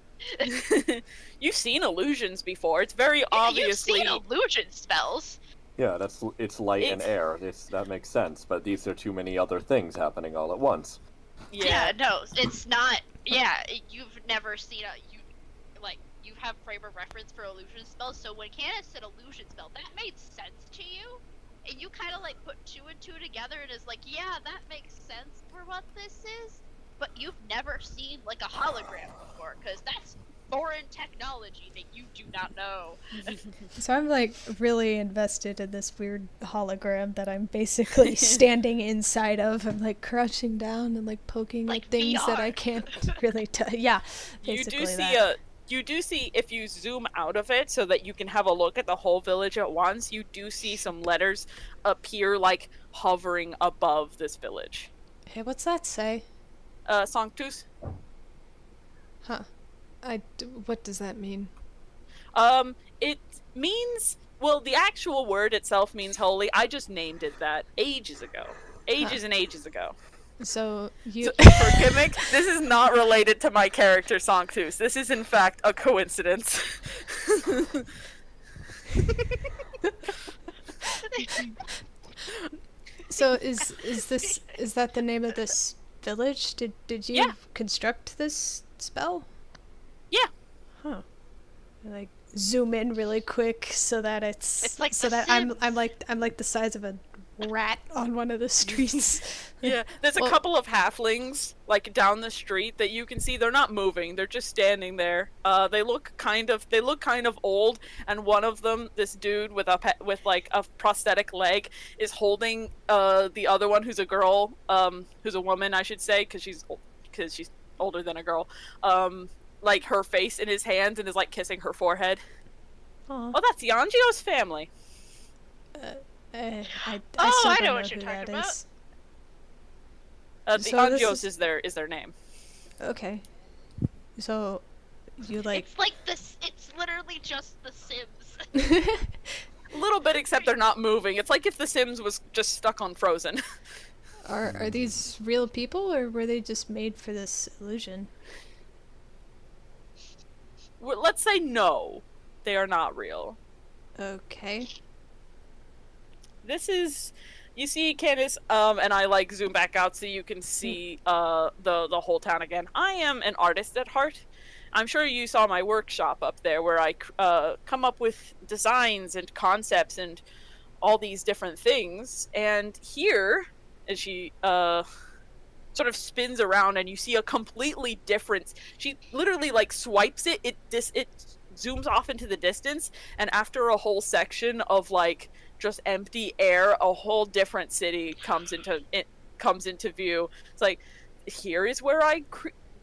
You've seen illusions before. It's very obviously. You've seen illusion spells. Yeah, it's light and air. That makes sense. But these are too many other things happening all at once. Yeah, no, it's not. Yeah, you've never seen you have frame of reference for illusion spells. So when Candace said illusion spell, that made sense to you, and you kind of like put two and two together, and is like, yeah, that makes sense for what this is. But you've never seen like a hologram before, because that's foreign technology that you do not know. So I'm like really invested in this weird hologram that I'm basically standing inside of. I'm like crouching down and like poking Like at things that I VR. can't really tell. Yeah, basically You do see if you zoom out of it so that you can have a look at the whole village at once. You do see some letters appear like hovering above this village. Hey, what's that say? Sanctus. Huh. What does that mean? It means, well, the actual word itself means holy. I just named it that ages ago. Ages and ages ago. So you For Gimmick, this is not related to my character Sanctus. This is in fact a coincidence. So is that the name of this village? Did you construct this spell? Yeah. Huh. Like zoom in really quick so that it's like so The that Sims. I'm like the size of a rat on one of the streets. Yeah, there's a Well- couple of halflings like down the street that you can see. They're not moving. They're just standing there. They look kind of old, and one of them, this dude with like a prosthetic leg, is holding the other one who's a girl, who's a woman, I should say, because she's older than a girl. Like her face in his hands and is like kissing her forehead. Aw. Oh, that's Yangio's family. I Oh, still I don't know what you're who talking that about. is. The So this Angios is- is their name. Okay. So you like It's like this. It's literally just The Sims. A little bit, except they're not moving. It's like if The Sims was just stuck on Frozen. are these real people or were they just made for this illusion? Well, let's say no, they are not real. Okay. This is, you see, Candace, and I like zoom back out so you can see the whole town again. I am an artist at heart. I'm sure you saw my workshop up there where I come up with designs and concepts and all these different things. And here, as she sort of spins around, and you see a completely different. She literally like swipes it. zooms off into the distance, and after a whole section of like just empty air, a whole different city comes into view. It's like, here is where I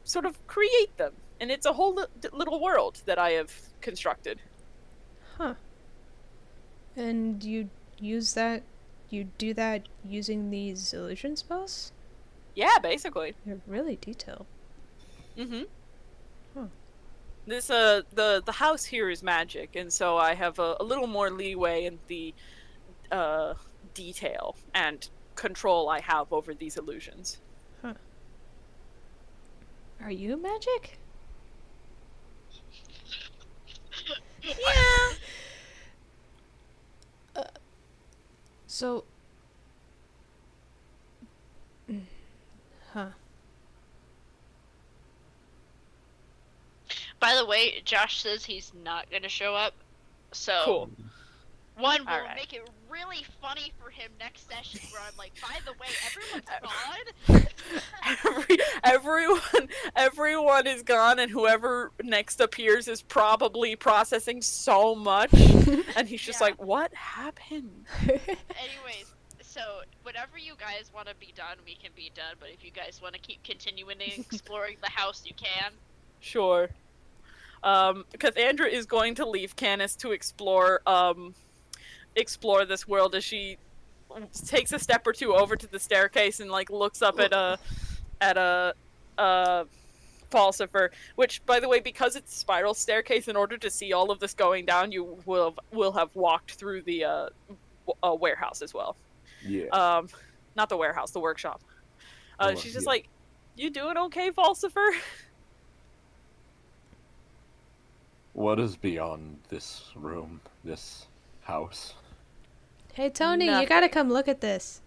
sort of create them, and it's a whole little world that I have constructed. Huh. And you use that, you do that using these illusion spells? Yeah, basically. They're really detailed. Mm-hmm. Huh. This the house here is magic, and so I have a little more leeway in the detail and control I have over these illusions. Huh. Are you magic? Yeah. So... Huh. By the way, Josh says he's not gonna show up, so Cool. one will Alright. make it really funny for him next session where I'm like, by the way, everyone's gone. Everyone is gone, and whoever next appears is probably processing so much, and he's just Yeah. like, what happened? Anyways, so whatever you guys want to be done, we can be done. But if you guys want to keep continuing exploring the house, you can. Sure. Cassandra is going to leave Canis to explore this world as she takes a step or two over to the staircase and like looks up at a Falsifer, which, by the way, because it's a spiral staircase, in order to see all of this going down, you will have walked through the warehouse as well. Yeah. Not the warehouse, the workshop. She's just yeah. like, you doing okay, Falsifer? What is beyond this room, this house? Hey Tony, you Nothing. gotta come look at this.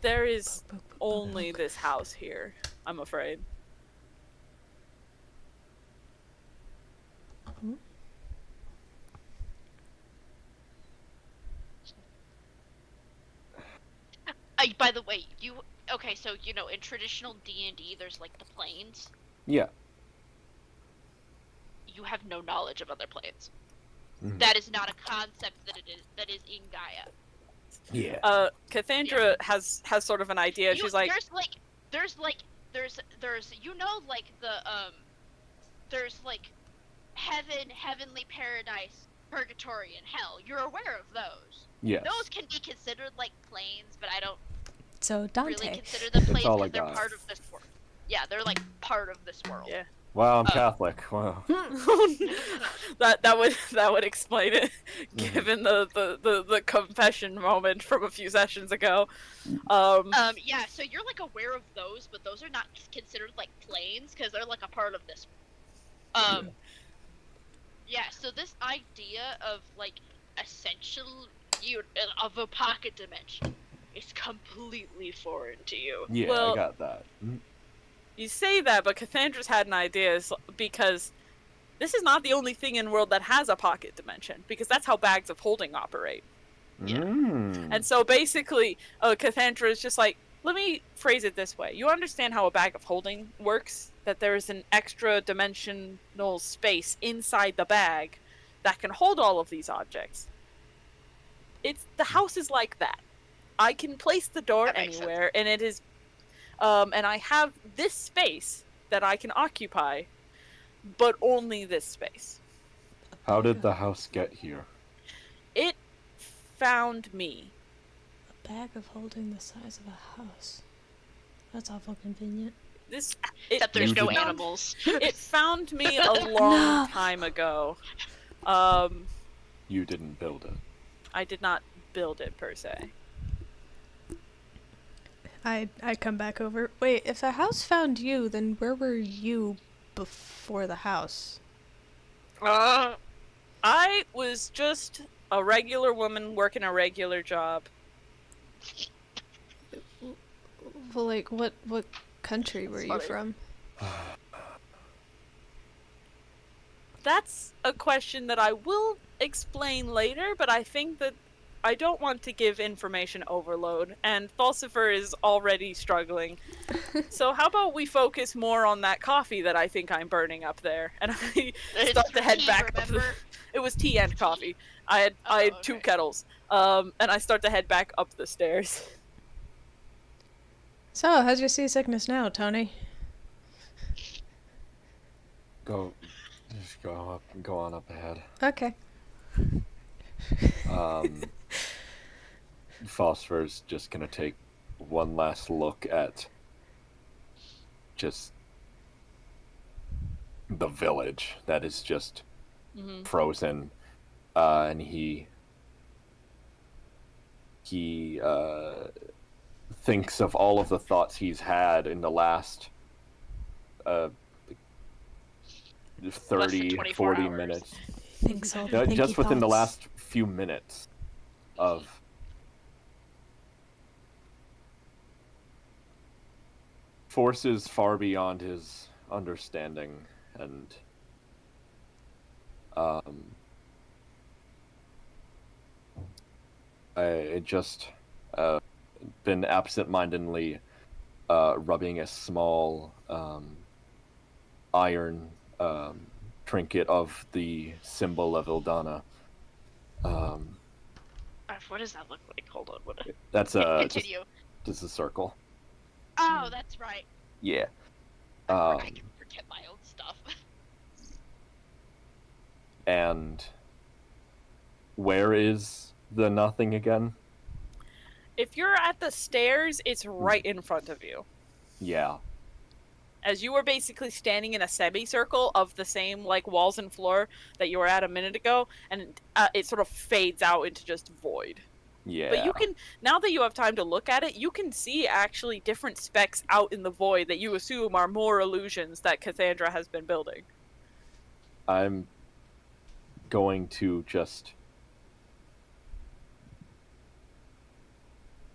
There is only this house here, I'm afraid. By the way, okay? So you know, in traditional D&D, there's like the planes. Yeah. You have no knowledge of other planes. Mhm. That is not a concept that is in Gaia. Yeah. Cassandra has sort of an idea. She's like, there's you know, like there's like heaven, heavenly paradise, purgatory, and hell. You're aware of those. Yes. Those can be considered like planes, but I don't So Dante. really consider them planes all I because they're got. part of this world. Yeah, they're like part of this world. yeah. Wow, I'm Catholic. Wow. that would explain it, given the confession moment from a few sessions ago. Yeah, so you're like aware of those, but those are not considered like planes because they're like a part of this. Yeah. So this idea of like essential of a pocket dimension is completely foreign to you. Yeah, Well- I got that. Mhm. You say that, but Cassandra's had an idea because this is not the only thing in the world that has a pocket dimension, because that's how bags of holding operate. Yeah. And so basically, Cassandra is just like, let me phrase it this way. You understand how a bag of holding works? That there is an extra dimensional space inside the bag that can hold all of these objects. The house is like that. I can place the door That makes anywhere, and it is, and I have this space that I can occupy, but only this space. How did the house get here? It found me. A bag of holding the size of a house. That's awful convenient. Except there's no Usually- animals. It found me a long time ago. You didn't build it. I did not build it per se. I come back over. Wait, if the house found you, then where were you before the house? I was just a regular woman working a regular job. Well, like, what country were you Sorry. from? That's a question that I will explain later, but I think that I don't want to give information overload, and Falsifer is already struggling. So how about we focus more on that coffee that I think I'm burning up there, and I start to head tea, back up the... remember? It was tea and coffee. I had Oh, two okay. kettles. And I start to head back up the stairs. So, how's your seasickness now, Tony? Just go on up ahead. Okay. Phosphor's just gonna take one last look at just the village that is just frozen, and he thinks of all of the thoughts he's had in the last 30, 24 40 hours. minutes. Thinks all the No, thinky just within the thoughts. last few minutes of forces far beyond his understanding, and I just been absent-mindedly rubbing a small iron trinket of the symbol of Ildana. What does that look like? Hold on. What? That's just Continue. a circle. Oh, that's right. Yeah. I can forget my own stuff. And where is the nothing again? If you're at the stairs, it's right in front of you. Yeah. As you were basically standing in a semicircle of the same like walls and floor that you were at a minute ago, and it sort of fades out into just void. Yeah. But you can, now that you have time to look at it, you can see actually different specks out in the void that you assume are more illusions that Cassandra has been building. I'm going to just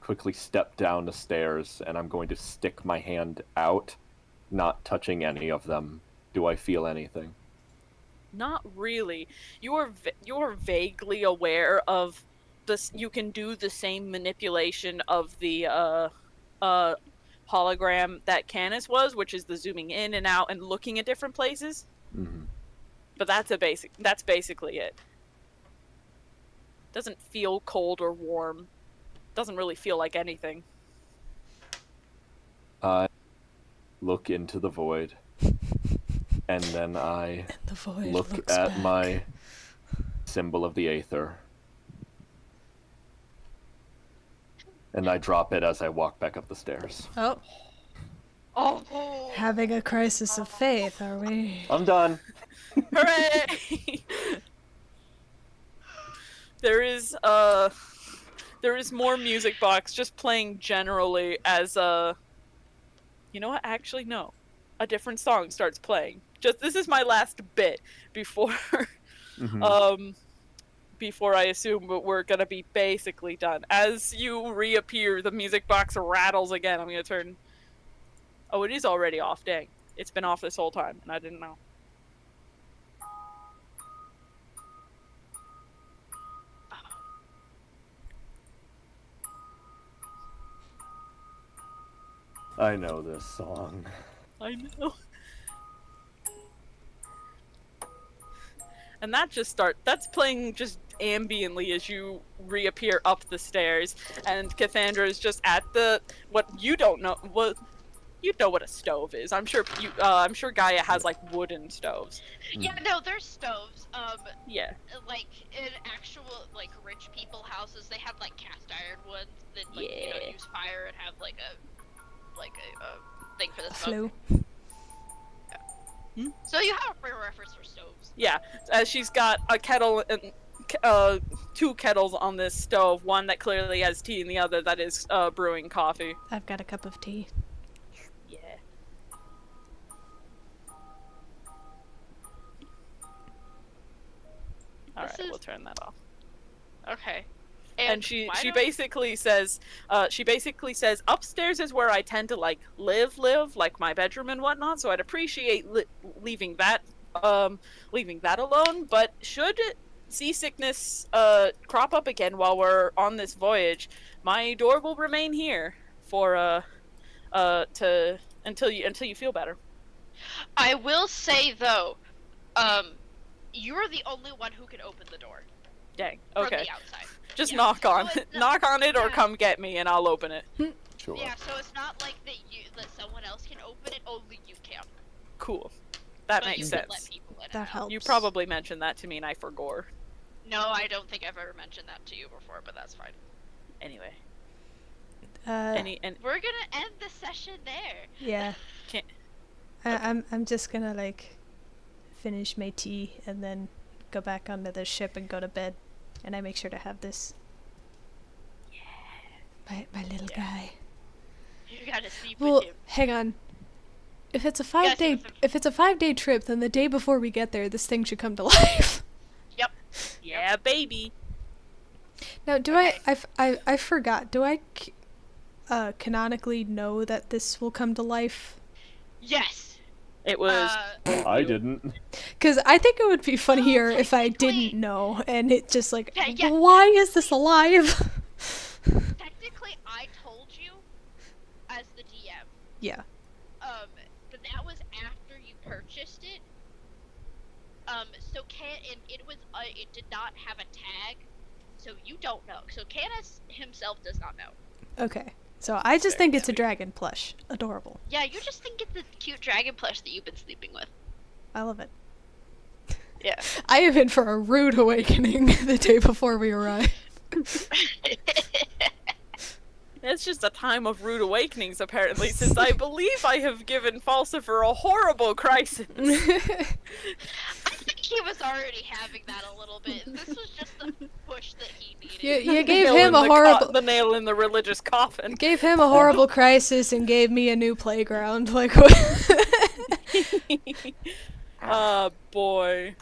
quickly step down the stairs, and I'm going to stick my hand out, not touching any of them. Do I feel anything? Not really. You're vaguely aware of this. You can do the same manipulation of the hologram that Canis was, which is the zooming in and out and looking at different places. Mm-hmm. But that's basically it. Doesn't feel cold or warm. Doesn't really feel like anything. I look into the void, and then I The void look looks at back. my symbol of the Aether, and I drop it as I walk back up the stairs. Oh, Oh. having a crisis of faith, are we? I'm done. Hooray! There is more music box just playing generally as you know what? Actually, no. A different song starts playing. This is my last bit before Mm-hmm. before I assume we're gonna be basically done. As you reappear, the music box rattles again. I'm gonna turn. Oh, it is already off. Dang, it's been off this whole time, and I didn't know. I know this song. I know. And that's playing just ambiently as you reappear up the stairs, and Cassandra is just at what you don't know, you know what a stove is. I'm sure Gaia has like wooden stoves. Yeah, no, there's stoves. Yeah. Like in actual like rich people houses, they have like cast iron ones that like Yeah. use fire and have like a thing for the smoke. Flu. So you have a frame of reference for stoves. Yeah, she's got a kettle and two kettles on this stove. One that clearly has tea, and the other that is brewing coffee. I've got a cup of tea. Yeah. All right, we'll turn that off. Okay. And she why don't- basically says, upstairs is where I tend to like live, like my bedroom and whatnot. So I'd appreciate leaving that alone. But should seasickness crop up again while we're on this voyage, my door will remain here for to until you feel better. I will say though, you're the only one who can open the door Dang. from Okay. the outside. Just Yeah. knock on So it's not- knock on it or yeah. come get me and I'll open it. Sure. Yeah, so it's not like that someone else can open it, only you can. Cool. That But makes you can let sense. people in and That out. helps. You probably mentioned that to me and I forgot. No, I don't think I've ever mentioned that to you before, but that's fine. Anyway. Uh, We're gonna end the session there. yeah. Can't... I'm just gonna like finish my tea and then go back onto the ship and go to bed. And I make sure to have this. Yeah. My little guy. You gotta sleep Well, with him. hang on. If it's a Yes, 5-day trip, then the day before we get there, this thing should come to life. Yep. Yeah, baby. Now, do I forgot. Do I canonically know that this will come to life? Yes. It was I didn't. Because I think it would be funnier if I technically- didn't know, and it just like, Yeah. why is this alive? Technically, I told you as the DM. Yeah. But that was after you purchased it. So it did not have a tag, so you don't know. So Canis himself does not know. Okay. So I just think it's a dragon plush. Adorable. Yeah, you just think it's a cute dragon plush that you've been sleeping with. I love it. Yeah. I am in for a rude awakening the day before we arrive. It's just a time of rude awakenings, apparently, since I believe I have given Falcifer a horrible crisis. I think he was already having that a little bit. This was just the push that he needed. You gave Nail him in a the horrible the nail in the religious coffin. gave him a horrible crisis and gave me a new playground. Like what? Oh boy.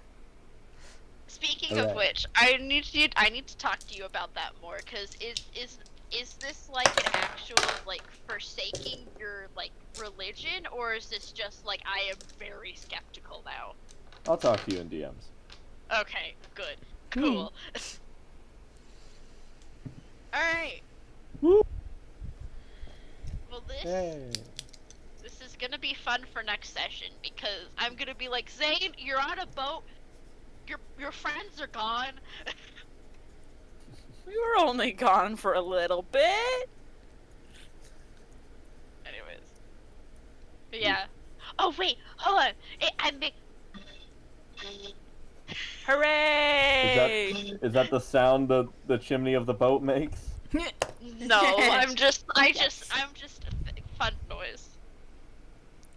Speaking of Alright. which, I need to talk to you about that more. Cause is this like an actual like forsaking your like religion, or is this just like I am very skeptical now? I'll talk to you in DMs. Okay, good, cool. All right. Woo. Well, Hey. this is gonna be fun for next session because I'm gonna be like, Zane, you're on a boat. Your friends are gone. We were only gone for a little bit. Anyways. But yeah. Oh wait, hold on. Hooray! Is that the sound the chimney of the boat makes? No, I'm just fun noise.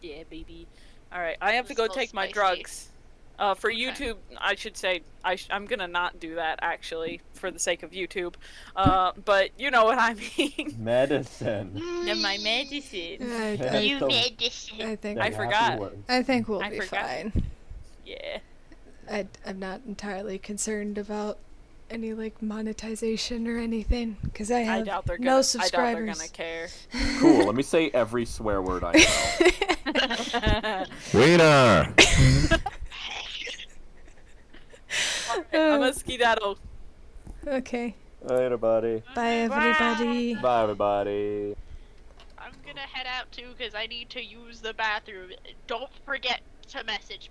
Yeah, baby. Alright, I have to It's go a little take my spicy. drugs. For Okay. YouTube, I should say, I'm gonna not do that, actually, for the sake of YouTube. But you know what I mean. Medicine. My medicine. I, You So- made this. I think I Happy forgot. words. I think we'll I be forgot. fine. Yeah. I'm not entirely concerned about any like monetization or anything because I I have doubt they're gonna, no I doubt subscribers. they're gonna care. Cool. Let me say every swear word I know. Wiener! I'm a skedaddle. Okay. Later, buddy. Bye everybody. Bye, everybody. I'm gonna head out too because I need to use the bathroom. Don't forget to message